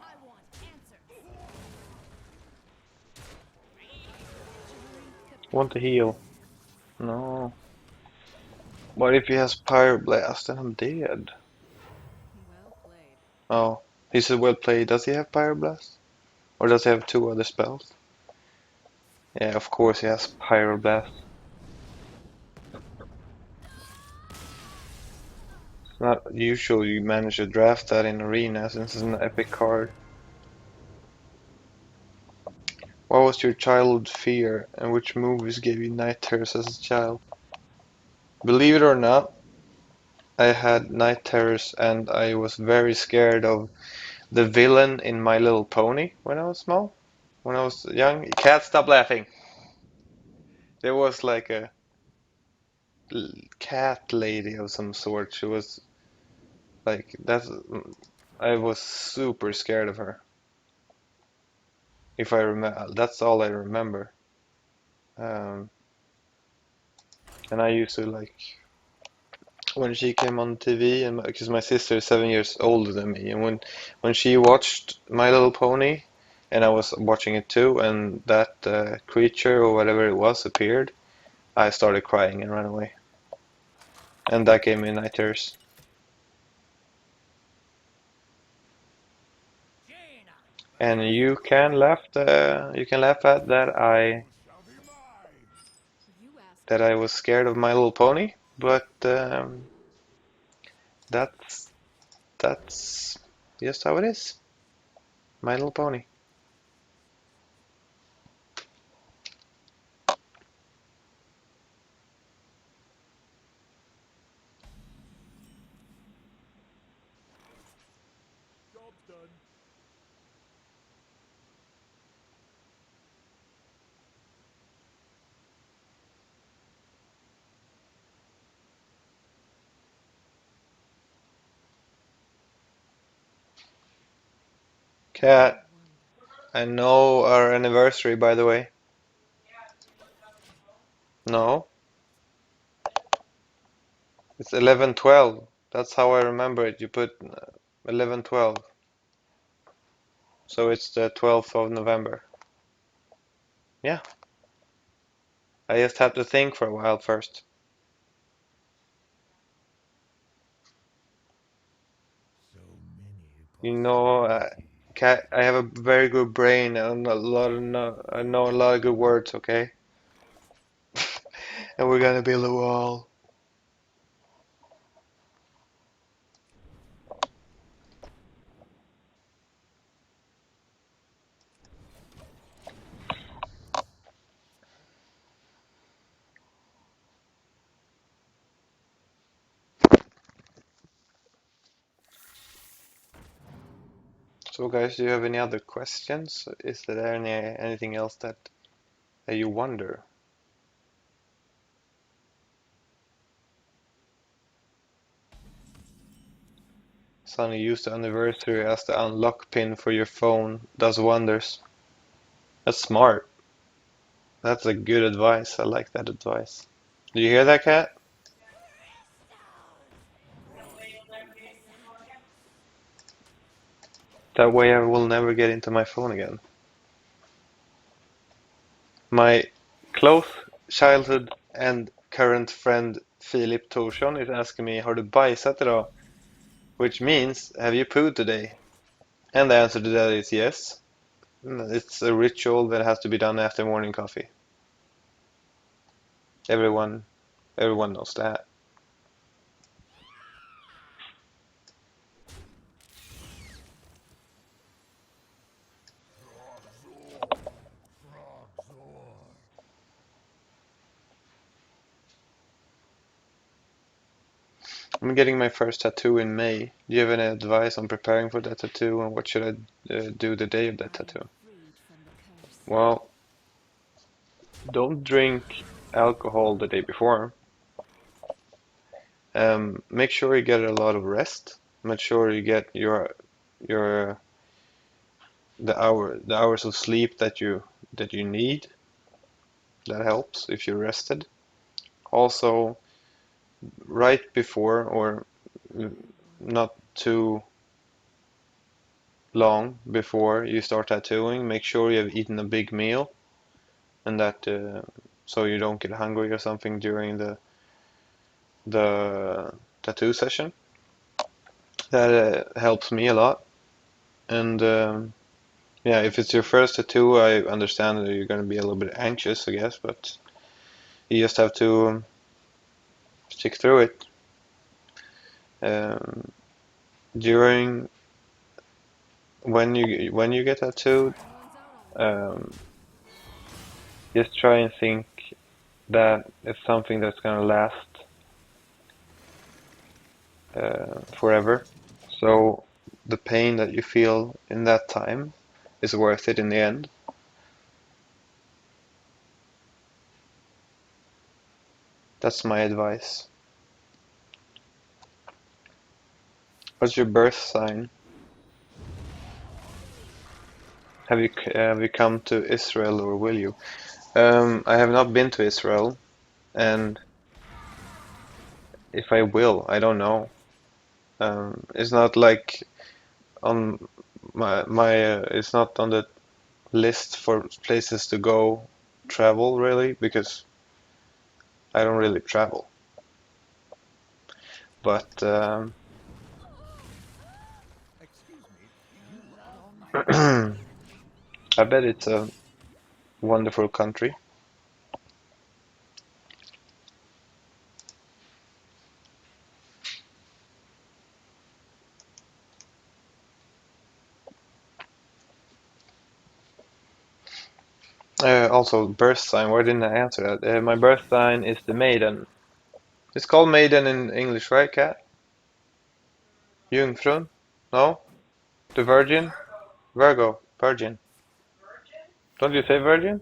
I want answers. Want to heal? No. What if he has Pyroblast and I'm dead? Well played. Oh, he said well played. Does he have Pyroblast? Or does he have two other spells? Yeah, of course he has Pyroblast. It's not usual you manage to draft that in Arena since it's an epic card. What was your childhood fear and which movies gave you night terrors as a child? Believe it or not, I had night terrors and I was very scared of the villain in My Little Pony when I was small. When I was young. Cat, stop laughing. There was like a cat lady of some sort. She was like that's. I was super scared of her. If I remember, that's all I remember. Um, and I used to like when she came on TV, and because my sister is 7 years older than me, and when she watched My Little Pony, and I was watching it too, and that creature or whatever it was appeared, I started crying and ran away, and that gave me night terrors. And you can laugh at that You asked that for I it. was scared of My Little Pony, but that's that's just how it is. My Little Pony. Job's done. I Cat, wonder. I know our anniversary, by the way. No, it's 11/12. That's how I remember it. You put 11/12. So it's the 12th of November. Yeah, I just have to think for a while first. So many You know, I have a very good brain and I know a lot of good words, okay? And we're gonna build a wall. So guys, do you have any other questions? Is there anything else that you wonder? Sonny, use the anniversary as the unlock pin for your phone. Does wonders. That's smart. That's a good advice. I like that advice. Do you hear that, cat? That way I will never get into my phone again. My close childhood and current friend Filip Torsson is asking me, har du bajsat idag? Which means, have you pooed today? And the answer to that is yes. It's a ritual that has to be done after morning coffee. Everyone, everyone knows that. I'm getting my first tattoo in May. Do you have any advice on preparing for that tattoo and what should I do the day of that I am tattoo? freed from the curse. Well, don't drink alcohol the day before. Make sure you get a lot of rest. Make sure you get your the hours of sleep that you need. That helps if you're rested. Also, right before or not too long before you start tattooing, make sure you have eaten a big meal and that so you don't get hungry or something during the tattoo session. That helps me a lot. And yeah, if it's your first tattoo, I understand that you're going to be a little bit anxious, I guess, but you just have to stick through it. Um, during when you get tattooed, Everyone's out already. um, just try and think that it's something that's going to last forever. So the pain that you feel in that time is worth it in the end. That's my advice. What's your birth sign? Have you come to Israel or will you? I have not been to Israel, and if I will, I don't know. It's not like on it's not on the list for places to go travel really because I don't really travel. But Excuse me, you run all night? I bet it's a wonderful country. Also, birth sign. Why didn't I answer that? My birth sign is the maiden. It's called maiden in English, right, Kat? Jungfrun? No? The virgin? Virgo. Virgin. Don't you say virgin?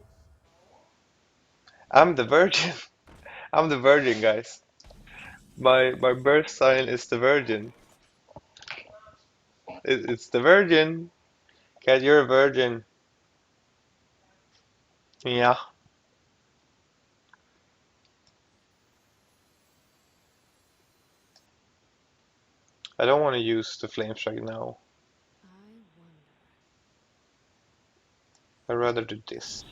I'm the virgin. I'm the virgin, guys. My birth sign is the virgin. It's the virgin. Kat, you're a virgin. Yeah. I don't want to use the flame strike now. I wonder. I'd rather do this.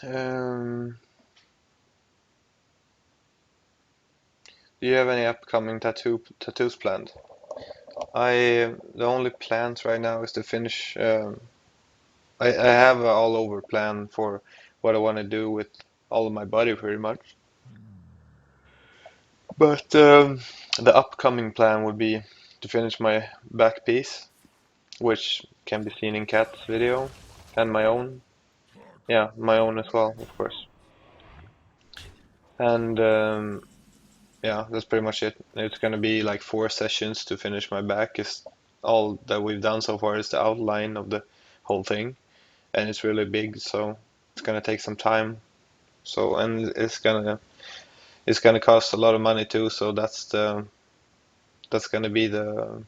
Um, do you have any upcoming tattoos planned? The only plans right now is to finish. I have a all over plan for what I want to do with all of my body pretty much. But the upcoming plan would be to finish my back piece, which can be seen in Kat's video, and my own. Yeah, my own as well, of course. And yeah, that's pretty much it. It's gonna be like 4 sessions to finish my back. Is all that we've done so far is the outline of the whole thing, and it's really big, so it's gonna take some time. So and it's gonna cost a lot of money too. So that's gonna be the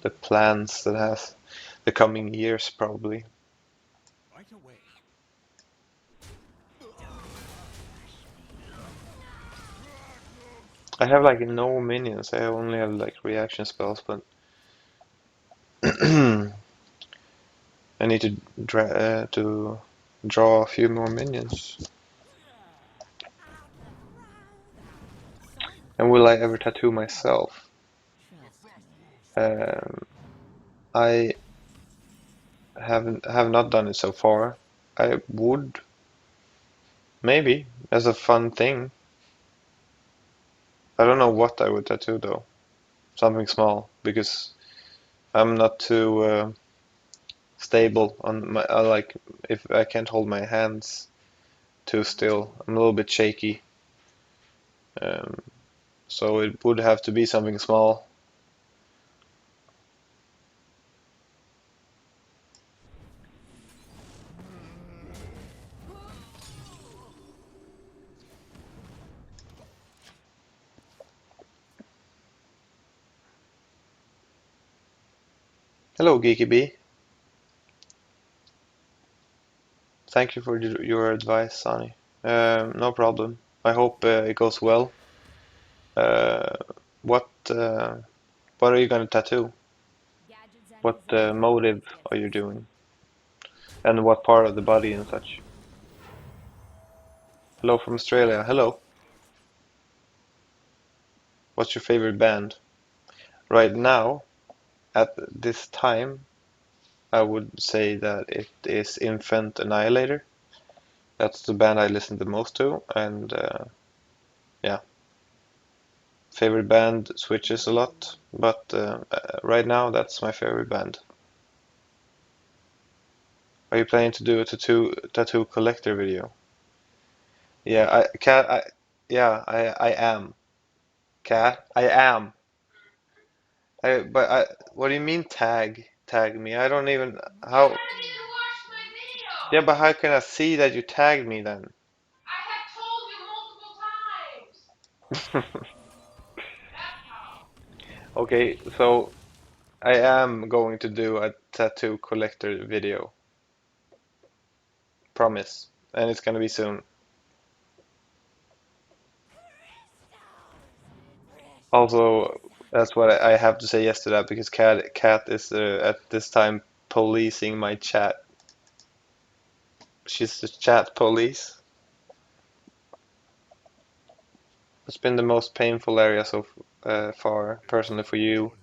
I plans that has the coming years probably. Right away. I have like no minions. I only have like reaction spells, but I need to draw a few more minions. And will I ever tattoo myself? Um, I have not done it so far. I would maybe as a fun thing. I don't know what I would tattoo though. Something small because I'm not too stable on my. I like if I can't hold my hands too still. I'm a little bit shaky. Um, so it would have to be something small. Hello, Geeky Bee. Thank you for your advice, Sonny. No problem. I hope it goes well. Uh, what uh, what are you gonna tattoo? Gadgets and What Gazette motive always gets are you the doing? scoop. And what part of the body and such? Hello from Australia. Hello. What's your favorite band? Right now, at this time, I would say that it is Infant Annihilator. That's the band I listen the most to, and yeah, favorite band switches a lot, but right now that's my favorite band. Are you planning to do a tattoo collector video? Yeah, I am. Cat, I am. But what do you mean tag me? I don't even how. Yeah, but how can I see that you tagged me then? Okay, so I am going to do a tattoo collector video. Promise. And it's gonna be soon. Also, that's what I have to say yes to that because Cat is at this time policing my chat. She's the chat police. It's been the most painful area so far, personally for you.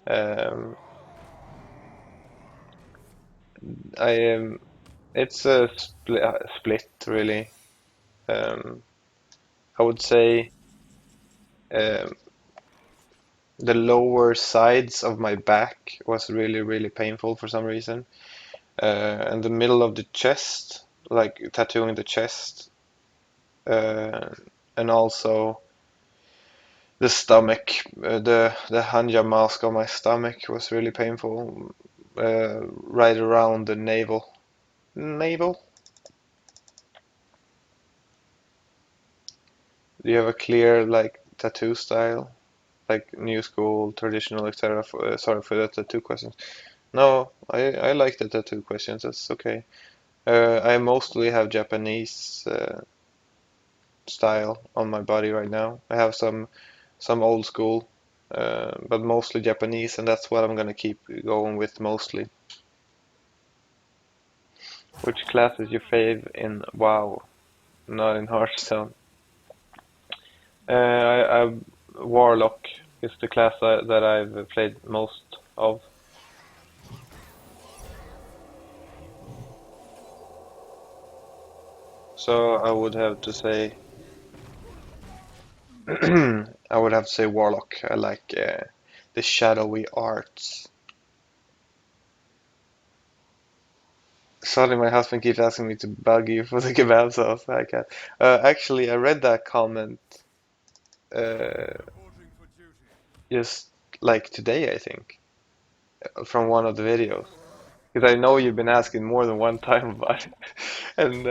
Um, I am. It's a split really. Um, I would say um, the lower sides of my back was really painful for some reason. And the middle of the chest, like tattooing the chest, uh, and also the stomach, the hanja mask on my stomach was really painful, right around the navel. Navel? Do you have a clear like tattoo style, like new school, traditional, etc.? Sorry for the tattoo questions. No, I like the tattoo questions. That's okay. I mostly have Japanese style on my body right now. I have some old school, but mostly Japanese, and that's what I'm gonna keep going with mostly. Which class is your fave in WoW? Not in Hearthstone. I Warlock is the class that I've played most of. So I would have to say I would have to say Warlock. I like the shadowy arts. Sorry, my husband keeps asking me to bug you for the kebab sauce. I can't. Actually, I read that comment Reporting for duty. just like today, I think, from one of the videos. Because I know you've been asking more than one time about it, and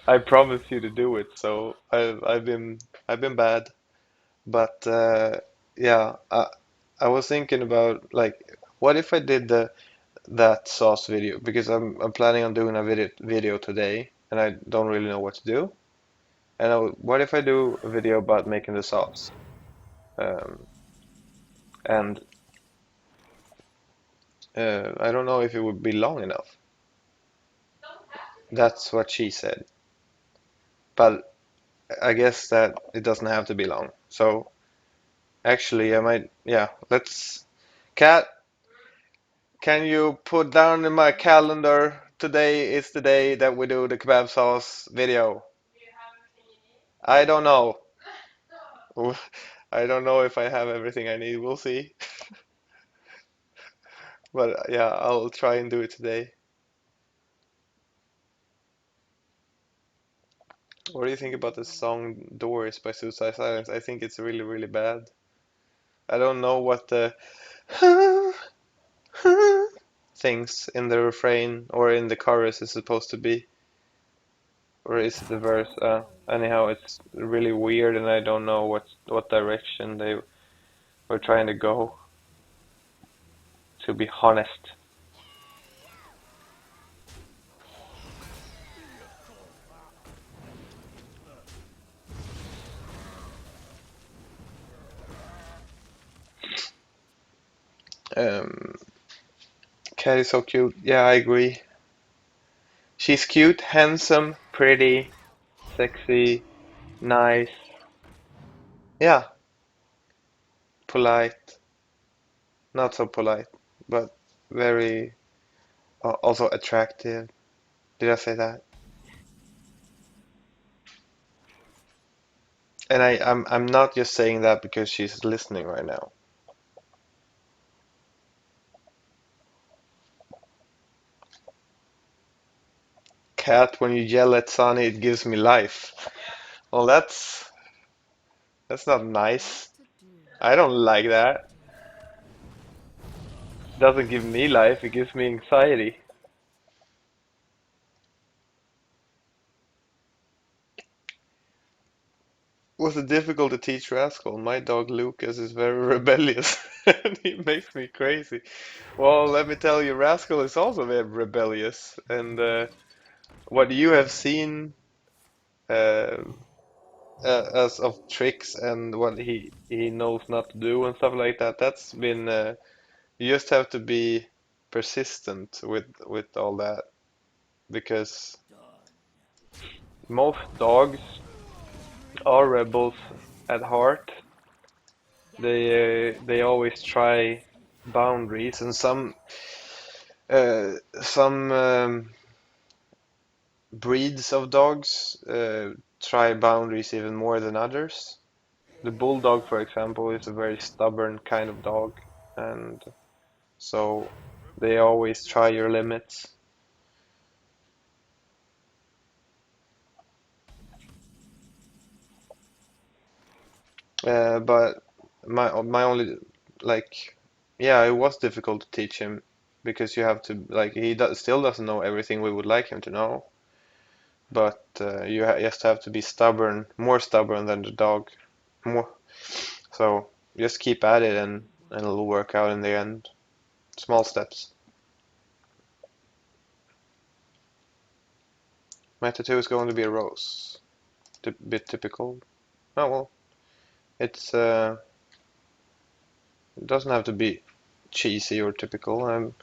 I promised you to do it. So I've been bad, but yeah, I was thinking about like, what if I did that sauce video? Because I'm planning on doing a video today, and I don't really know what to do. And what if I do a video about making the sauce? Um, and I don't know if it would be long enough. That's what she said. But I guess that it doesn't have to be long. So actually, I might, yeah, let's. Kat, can you put down in my calendar today is the day that we do the kebab sauce video? I don't know. I don't know if I have everything I need. We'll see. But yeah, I'll try and do it today. What do you think about the song Doors by Suicide Silence? I think it's really, really bad. I don't know what the things in the refrain or in the chorus is supposed to be. Or is it the verse? Anyhow, it's really weird and I don't know what direction they were trying to go, to be honest. Um, Cat is so cute. Yeah, I agree. She's cute, handsome, pretty, sexy, nice. Yeah, polite. Not so polite, but very also attractive. Did I say that? And I'm not just saying that because she's listening right now. Cat, when you yell at Sunny, it gives me life. Well, that's not What nice. to do? I don't like that. Doesn't give me life, it gives me anxiety. Was it difficult to teach Rascal? My dog Lucas is very rebellious and he makes me crazy. Well, let me tell you, Rascal is also very rebellious. And what you have seen uh, as of tricks and what he knows not to do and stuff like that, that's been you just have to be persistent with all that because most dogs are rebels at heart. They always try boundaries, and some breeds of dogs try boundaries even more than others. The bulldog, for example, is a very stubborn kind of dog, and so they always try your limits. But my only like yeah, it was difficult to teach him because you have to like still doesn't know everything we would like him to know, but you just have to be stubborn, more stubborn than the dog, more. So just keep at it and it'll work out in the end. Small steps. My tattoo is going to be a rose. A bit typical. Oh well, it's it doesn't have to be cheesy or typical.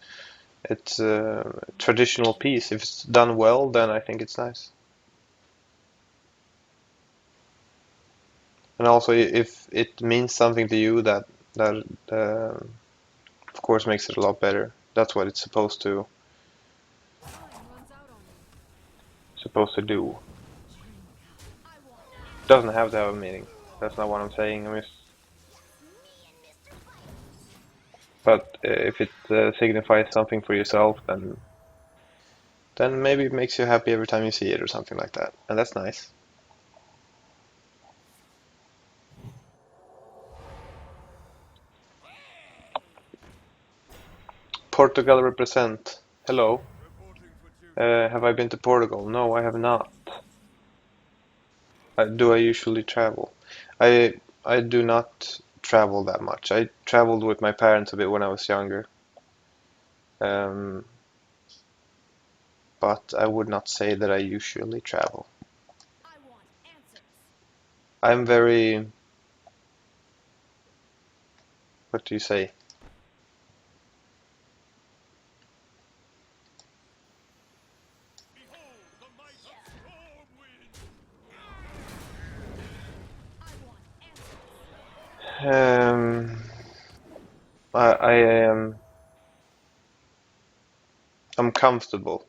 It's a traditional piece. If it's done well, then I think it's nice. And also, if it means something to you, that of course makes it a lot better. That's what it's Time runs out on me. supposed to do. I want Doesn't have to have a meaning. That's not what I'm saying. I mean, me and Mr. Fight. but if it signifies something for yourself, then maybe it makes you happy every time you see it or something like that, and that's nice. Portugal represent. Hello. Reporting for duty. Have I been to Portugal? No, I have not. Do I usually travel? I do not travel that much. I traveled with my parents a bit when I was younger, um, but I would not say that I usually travel. I want answers. I'm very, what do you say? Behold the might of Stormwind! I want answers. I am I'm comfortable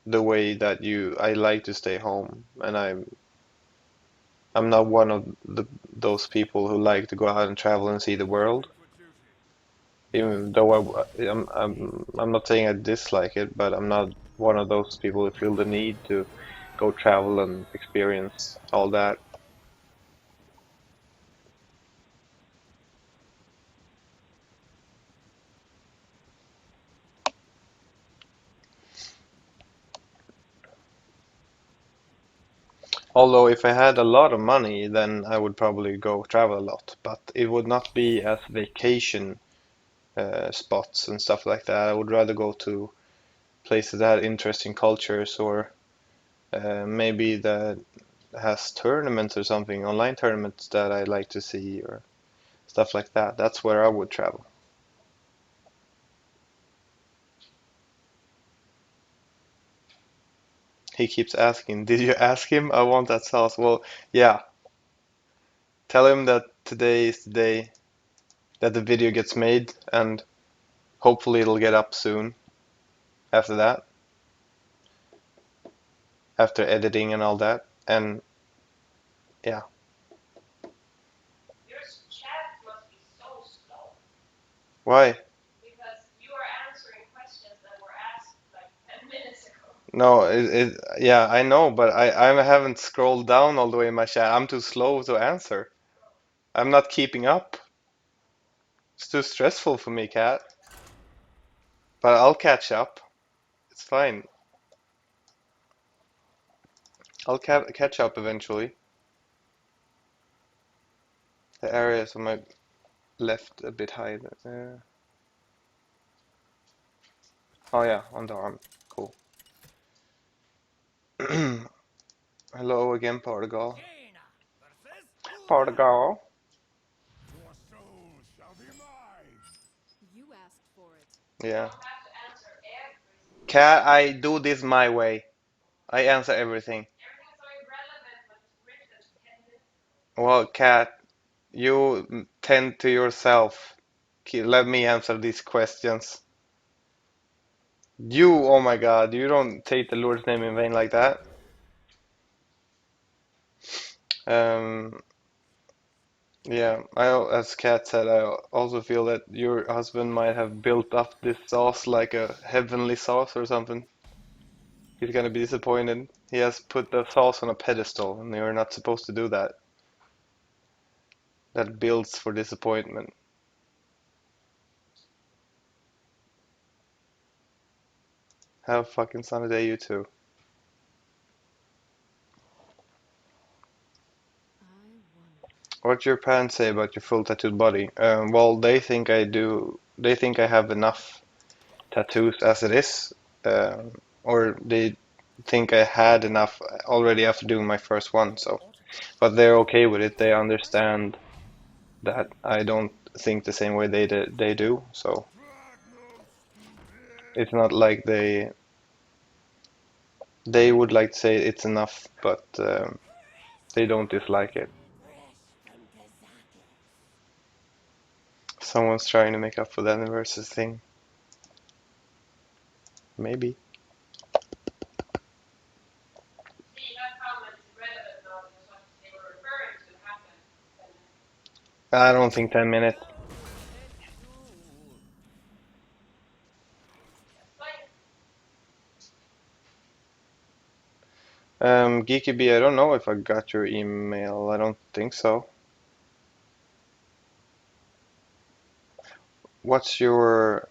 the way that I like to stay home, and I'm not one of those people who like to go out and travel and see the world. Reporting for duty. Even though I'm not saying I dislike it, but I'm not one of those people who feel the need to go travel and experience all that. Although if I had a lot of money, then I would probably go travel a lot, but it would not be as vacation spots and stuff like that. I would rather go to places that have interesting cultures or maybe that has tournaments or something, online tournaments that I like to see or stuff like that. That's where I would travel. He keeps asking, did you ask him? I want that sauce. Well, yeah. Tell him that today is the day that the video gets made, and hopefully it'll get up soon after that, after editing and all that. And yeah. Your chat must be so slow Why? because you are answering questions that were asked like 10 minutes ago. No, yeah, I know, but I haven't scrolled down all the way in my chat. I'm too slow to answer. I'm not keeping up. It's too stressful for me, Kat. But I'll catch up. It's fine. I'll catch up eventually. The areas on my left a bit high. Oh yeah, on the arm. Cool. Hello again, Portugal. Jaina versus Una! Portugal. Your soul shall be mine! You asked for it. You Yeah. don't have to answer everything. Cat, I do this my way. I answer everything. Everything's so irrelevant what was written 10 minutes ago. Well, Cat, you tend to yourself. Let me answer these questions. Oh my God, you don't take the Lord's name in vain like that. Um, yeah, as Kat said, I also feel that your husband might have built up this sauce like a heavenly sauce or something. He's gonna be disappointed. He has put the sauce on a pedestal, and you're not supposed to do that. That builds for disappointment. Have a fucking sunny day, you too. I wonder. What do your parents say about your full tattooed body? Well, they think I do. They think I have enough tattoos as it is, or they think I had enough already after doing my first one. So, but they're okay with it. They understand that I don't think the same way they do. So it's not like they would like to say it's enough, but they don't dislike it. Someone's trying to make up for the anniversary thing. Maybe. See, that comment is relevant now because what they were referring to happened. I don't think 10 minutes. Like, Geeky B, I don't know if I got your email. I don't think so. What's your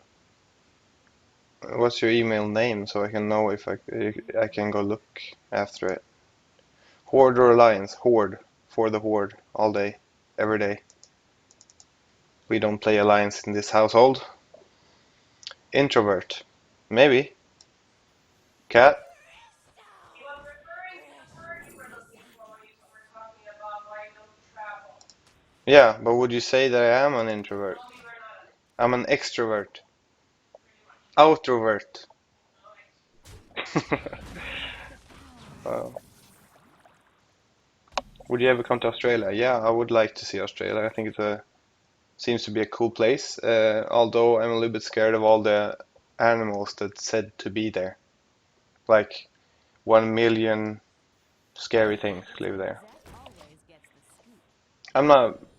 email name so I can know if I can go look after it? Horde or Alliance? Horde. For the Horde. All day. Every day. We don't play Alliance in this household. Introvert. Maybe. Cat? he was referring to the word you were looking for when you were talking about why you don't travel. Yeah, but would you say that I am an introvert? No, you were not I'm an extrovert. pretty much. Outrovert. No, Uh, would you ever come to Australia? Yeah, I would like to see Australia. I think seems to be a cool place. Although I'm a little bit scared of all the animals that's said to be there. Like 1 million scary things live there. Gazette always gets the scoop.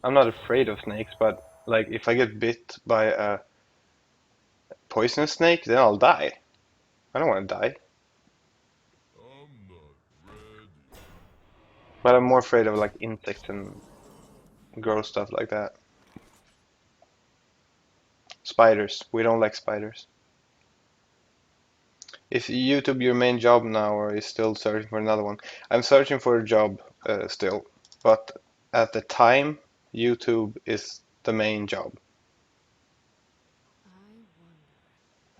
I'm not afraid of snakes, but like if I get bit by a poisonous snake, then I'll die. I don't want to die. I'm not ready. But I'm more afraid of like insects and gross stuff like that. Spiders. We don't like spiders. Is YouTube your main job now, or is still searching for another one? I'm searching for a job still, but at the time, YouTube is the main job.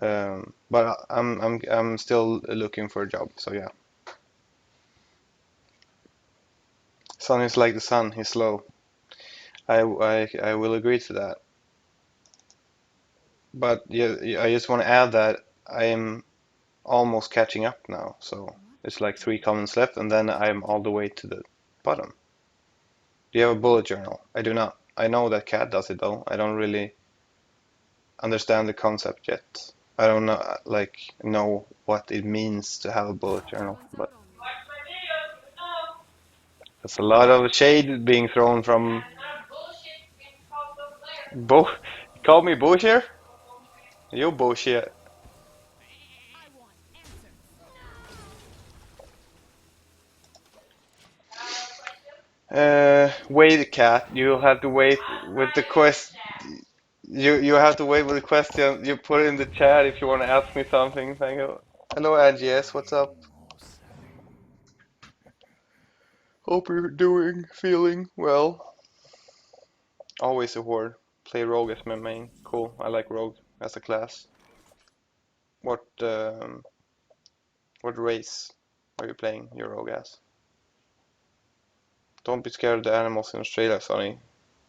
I wonder. But I'm still looking for a job. So yeah, Sun is like the sun. He's slow. I will agree to that. But yeah, I just want to add that I am almost catching up now. So What it's to like do? 3 comments left, and then I'm all the way to the bottom. Do you have a bullet journal? I do not. I know that Cat does it though. I don't really understand the concept yet. I don't know what it means to have a bullet journal, Everyone's but out on me. watch my videos, you know. there's a lot of shade being thrown from That's not bullshit being talked over there. Bo. You called me bullshit? No bullshit. You bullshit. I want answers. Question? Wait, Cat. You'll have to wait I'm with the writing in the quest. chat. You have to wait with the question. You put it in the chat if you want to ask me something. Thank you. Hello, Angie S. What's up? Hope you're doing, feeling well. Always a horde. Play rogue as my main. Cool. I like rogue as a class. What race are you playing your rogue as? Don't be scared of the animals in Australia, Sonny.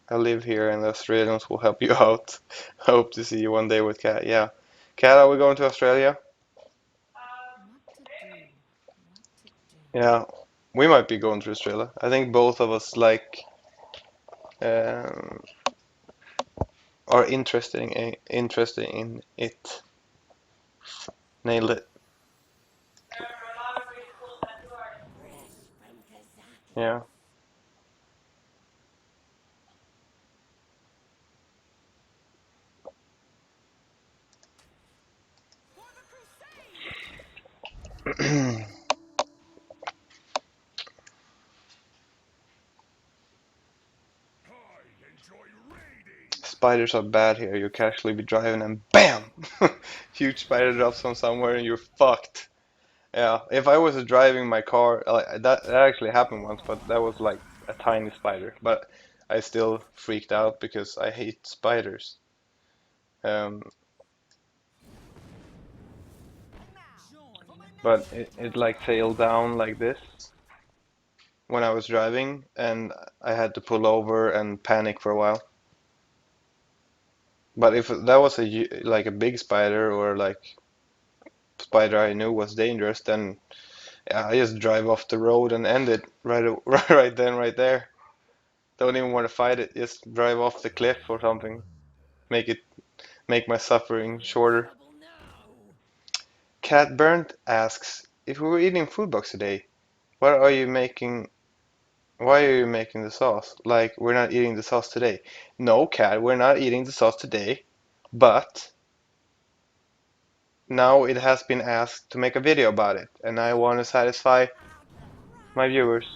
I live here and the Australians will help you out. I hope to see you one day with Cat. Yeah. Cat, are we going to Australia? What to do? Maybe. What to do? Yeah. We might be going to Australia. I think both of us um, are interested in it. Nailed it. There are a lot of really cool tattoo artists. Yeah. For the crusade! I enjoy raiding. Spiders are bad here. You casually be driving and BAM! Huge spider drops from somewhere and you're fucked. Yeah, if I was driving my car, that actually happened once, but that was like a tiny spider. But I still freaked out because I hate spiders. Um, Join but it like sailed down like this when I was driving, and I had to pull over and panic for a while. But if that was like a big spider or like spider I knew was dangerous, then yeah, I just drive off the road and end it right then, right there. Don't even want to fight it. Just drive off the cliff or something. Make it make my suffering shorter. Trouble now. Cat Burnt asks, if we were eating food box today, what are you making? Why are you making the sauce? Like, we're not eating the sauce today. No, Cat, we're not eating the sauce today, but now it has been asked to make a video about it, and I want to satisfy my viewers.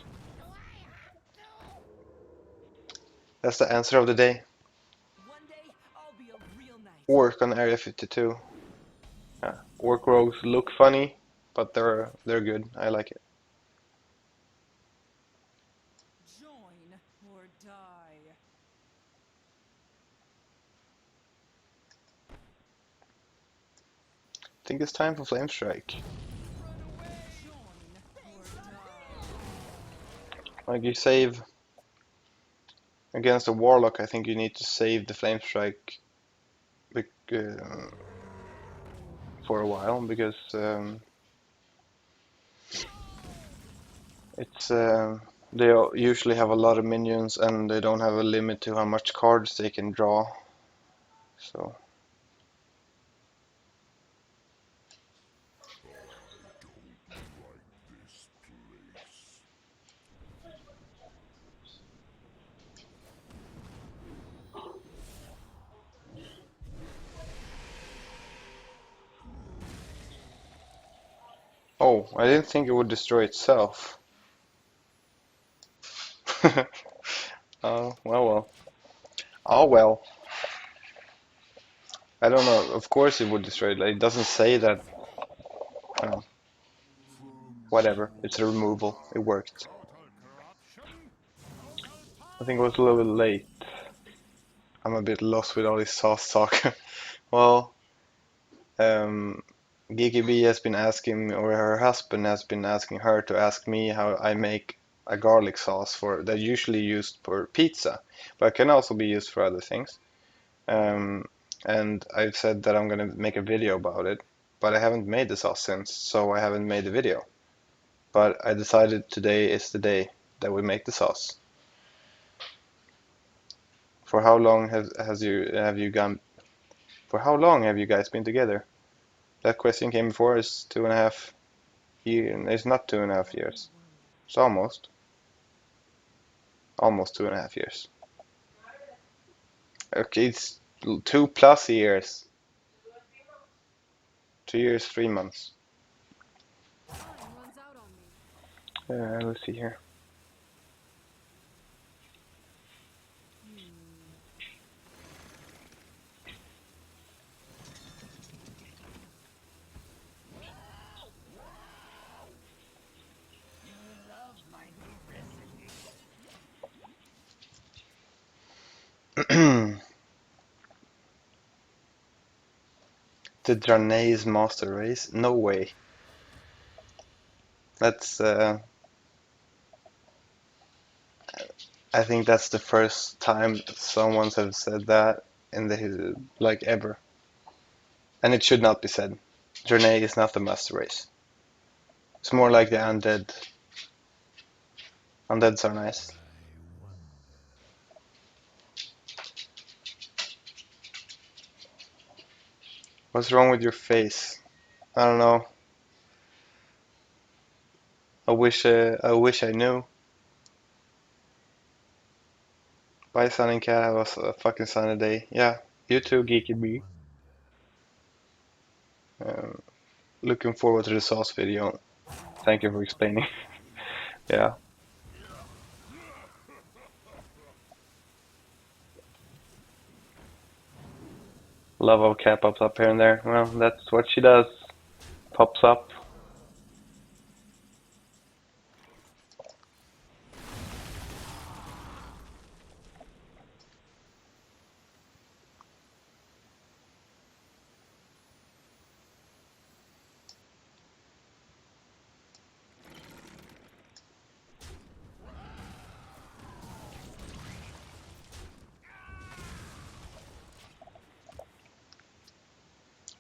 That's the answer of the day. One day, I'll be a real knight. Orc on Area 52. Yeah. Orc rogues look funny, but they're good. I like it. Join or die. I think it's time for Flame Strike. Join or die. Like you save against a Warlock, I think you need to save the Flame Strike for a while because it's they usually have a lot of minions and they don't have a limit to how much cards they can draw. So This place. oh, I didn't think it would destroy itself. Oh, well. Oh, well. I don't know. Of course it would destroy it. Like, it doesn't say that. Uh, Whatever. It's a removal. It worked. Total corruption. Total I think it was a little bit power. late. I'm a bit lost with all this sauce talk. Well, um, Geeky B has been asking, or her husband has been asking her to ask me how I make a garlic sauce for that usually used for pizza, but can also be used for other things. Um, and I've said that I'm gonna make a video about it, but I haven't made the sauce since, so I haven't made the video. But I decided today is the day that we make the sauce. For how long have you gone? For how long have you guys been together? That question came before. It's 2.5 years. It's not 2.5 years. It's almost 2.5 years. Okay, it's 2+ years. 2 years, 3 months. Time runs out on me. Let's see here. The Drane's Master Race? No way. That's I think that's the first time someone's have said that in the like ever. And it should not be said. Drane is not the Master Race. It's more like the undead. Undeads are nice. What's wrong with your face? I don't know. I wish I knew. Bye, Sun and Cat. Have a fucking sunny day. Yeah, you too, Geeky Bee. Um, Looking forward to the sauce video. Thank you for explaining. Yeah, love how Cat pops up here and there. Well, that's what she does. Pops up.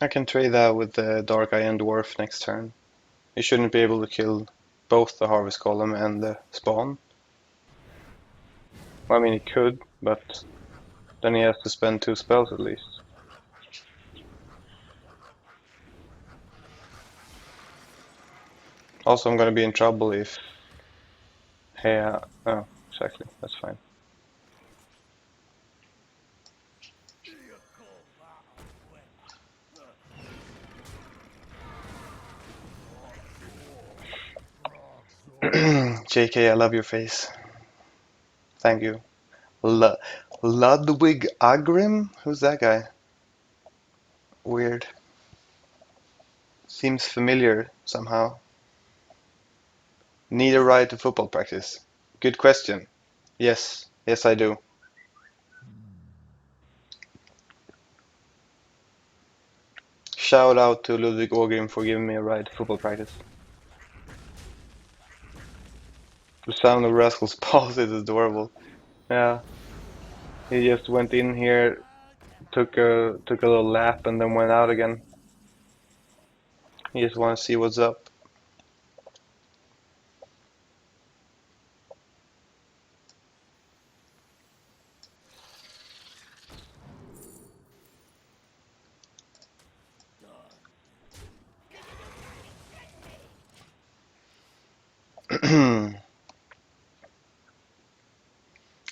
I can trade that with the Dark Eye and Dwarf next turn. He shouldn't be able to kill both the Harvest Golem and the Spawn. Well, I mean, he could, but then he has to spend 2 spells at least. Also, I'm gonna be in trouble if... Hey, oh, exactly, that's fine. You call that a win? JK, I love your face. Thank you. L Ludwig Agrim? Who's that guy? Weird. Seems familiar somehow. Need a ride to football practice? Good question. Yes, yes I do. Shout out to Ludwig Ågrim for giving me a ride to football practice. The sound of Rascal's paws is adorable. Yeah, he just went in here, took a little lap, and then went out again. He just want to see what's up.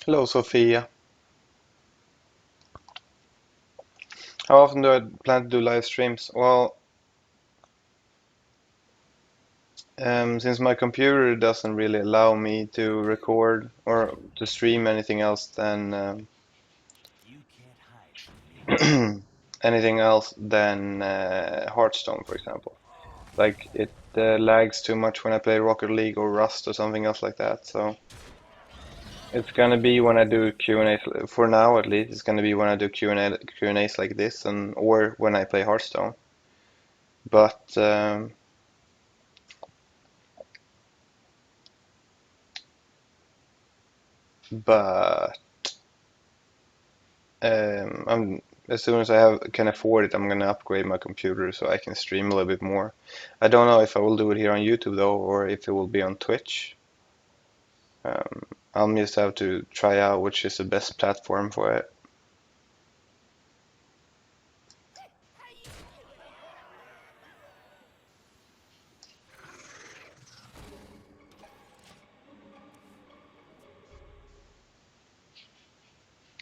Hello, Sophia. How often do I plan to do live streams? Well, since my computer doesn't really allow me to record or to stream anything else than You can't hide from me. anything else than Hearthstone, for example. Like it lags too much when I play Rocket League or Rust or something else like that. So it's gonna be when I do Q&A for now at least. It's gonna be when I do Q&As like this, and or when I play Hearthstone. But but as soon as can afford it, I'm gonna upgrade my computer so I can stream a little bit more. I don't know if I will do it here on YouTube though, or if it will be on Twitch. I'll just have to try out which is the best platform for it.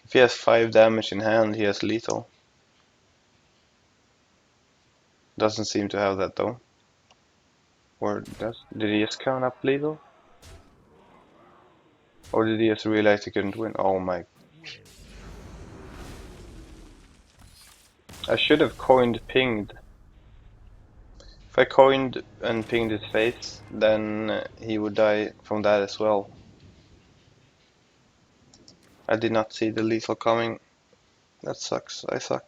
If he has 5 damage in hand, he has lethal. Doesn't seem to have that though. Or did he just count up lethal? Or did he just realize he couldn't win? Oh my. I should have coined pinged. If I coined and pinged his face, then he would die from that as well. I did not see the lethal coming. That sucks. I suck.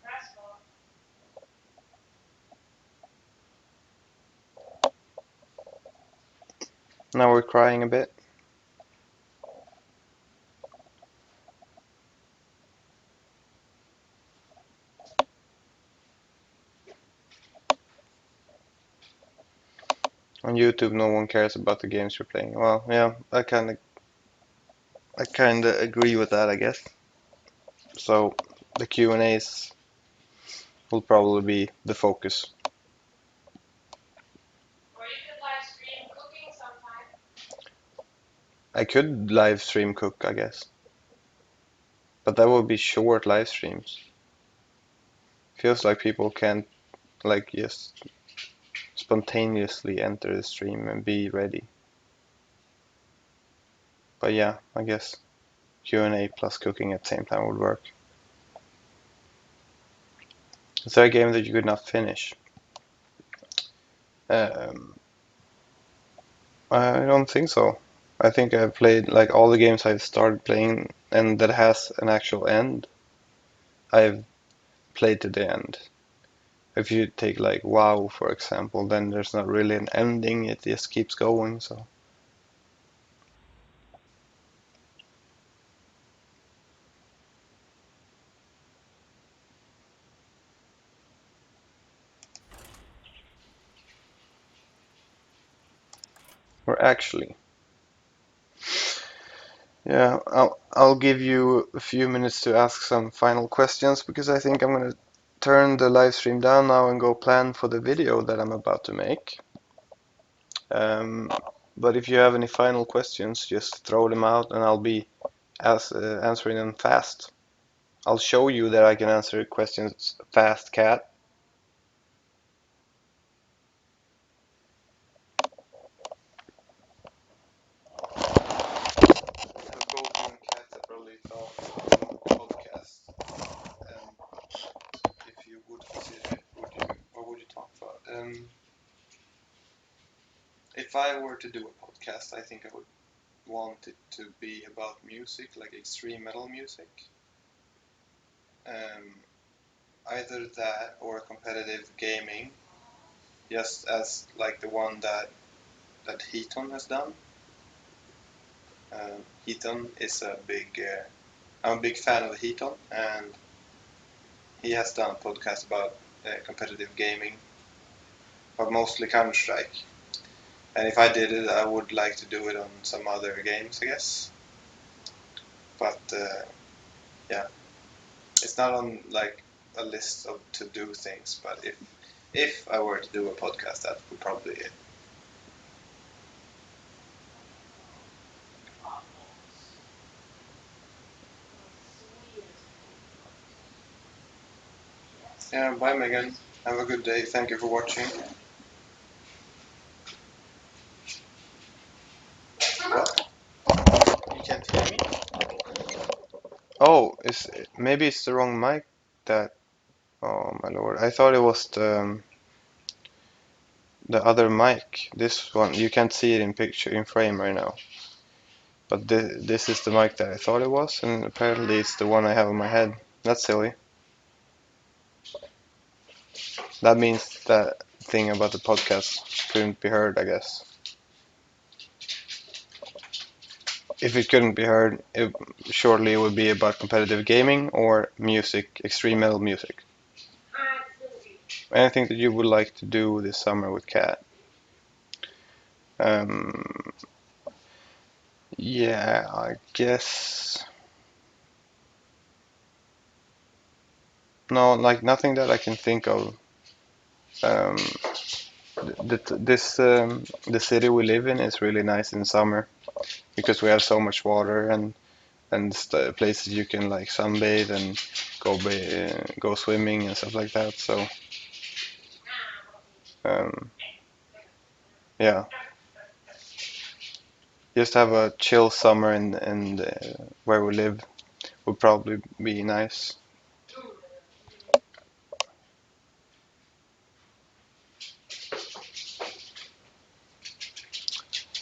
Rascal. Now we're crying a bit. On YouTube, no one cares about the games you're playing. Well, yeah, I kinda agree with that, I guess. So the Q&As will probably be the focus. Or you could live stream cooking sometime. I could live stream cook, I guess, but that would be short live streams. Feels like people can't like just spontaneously enter the stream and be ready. But yeah, I guess Q&A plus cooking at the same time would work. Is there a game that you could not finish? Um, I don't think so. I think I've played like all the games I've started playing and that has an actual end. I've played to the end. If you take like WoW for example, then there's not really an ending. It just keeps going. So more actually. Yeah, I'll give you a few minutes to ask some final questions because I think I'm gonna turn the live stream down now and go plan for the video that I'm about to make. Um, but if you have any final questions, just throw them out and I'll be answering them fast. I'll show you that I can answer questions fast, Cat. Golden and Cat separately thought podcast. If you would consider it, would you, or would you talk about? If I were to do a podcast, I think I would want it to be about music, like extreme metal music. Um, Either that or competitive gaming, just as like the one that Heaton has done. Heaton is a big. I'm a big fan of Heaton, and he has done a podcast about competitive gaming, but mostly Counter Strike. And if I did it, I would like to do it on some other games, I guess. But yeah, it's not on like a list of to do things. But if I were to do a podcast, that would probably be it. Yeah, bye Megan. Have a good day. Thank you for watching. What? You can't hear me? Oh, maybe it's the wrong mic that. Oh my lord! I thought it was the other mic. This one you can't see it in picture in frame right now. But this is the mic that I thought it was, and apparently it's the one I have on my head. That's silly. That means that thing about the podcast couldn't be heard, I guess. If it couldn't be heard, surely it would be about competitive gaming or music, extreme metal music. Anything that you would like to do this summer with Cat? Um, yeah, I guess. No, like nothing that I can think of. Um, the city we live in is really nice in summer because we have so much water and places you can like sunbathe and go swimming and stuff like that. So um, yeah, just have a chill summer and where we live would probably be nice.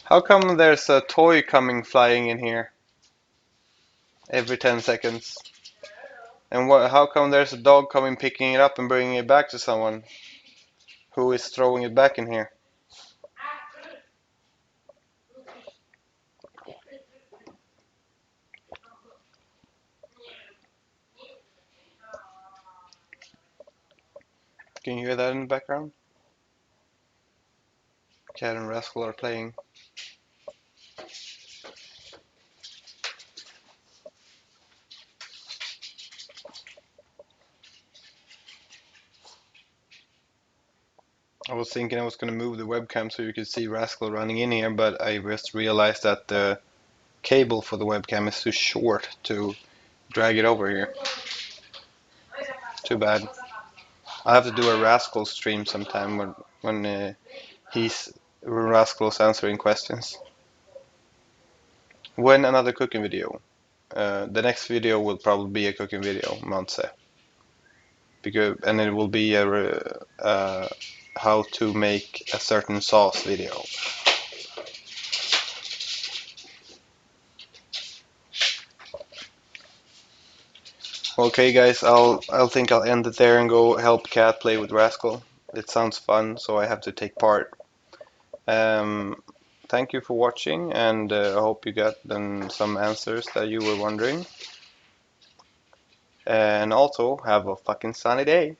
How come there's a toy coming flying in here every 10 seconds? And how come there's a dog coming picking it up and bringing it back to someone who is throwing it back in here? Can you hear that in the background? Cat and Rascal are playing. I was thinking I was going to move the webcam so you could see Rascal running in here, but I just realized that the cable for the webcam is too short to drag it over here. Too bad. I have to do a Rascal stream sometime when Rascal's answering questions. When another cooking video. The next video will probably be a cooking video, Monse, and it will be a how to make a certain sauce video. Okay, guys, I'll think I'll end it there and go help Cat play with Rascal. It sounds fun, so I have to take part. Thank you for watching, and I hope you got some answers that you were wondering. And also, have a fucking sunny day.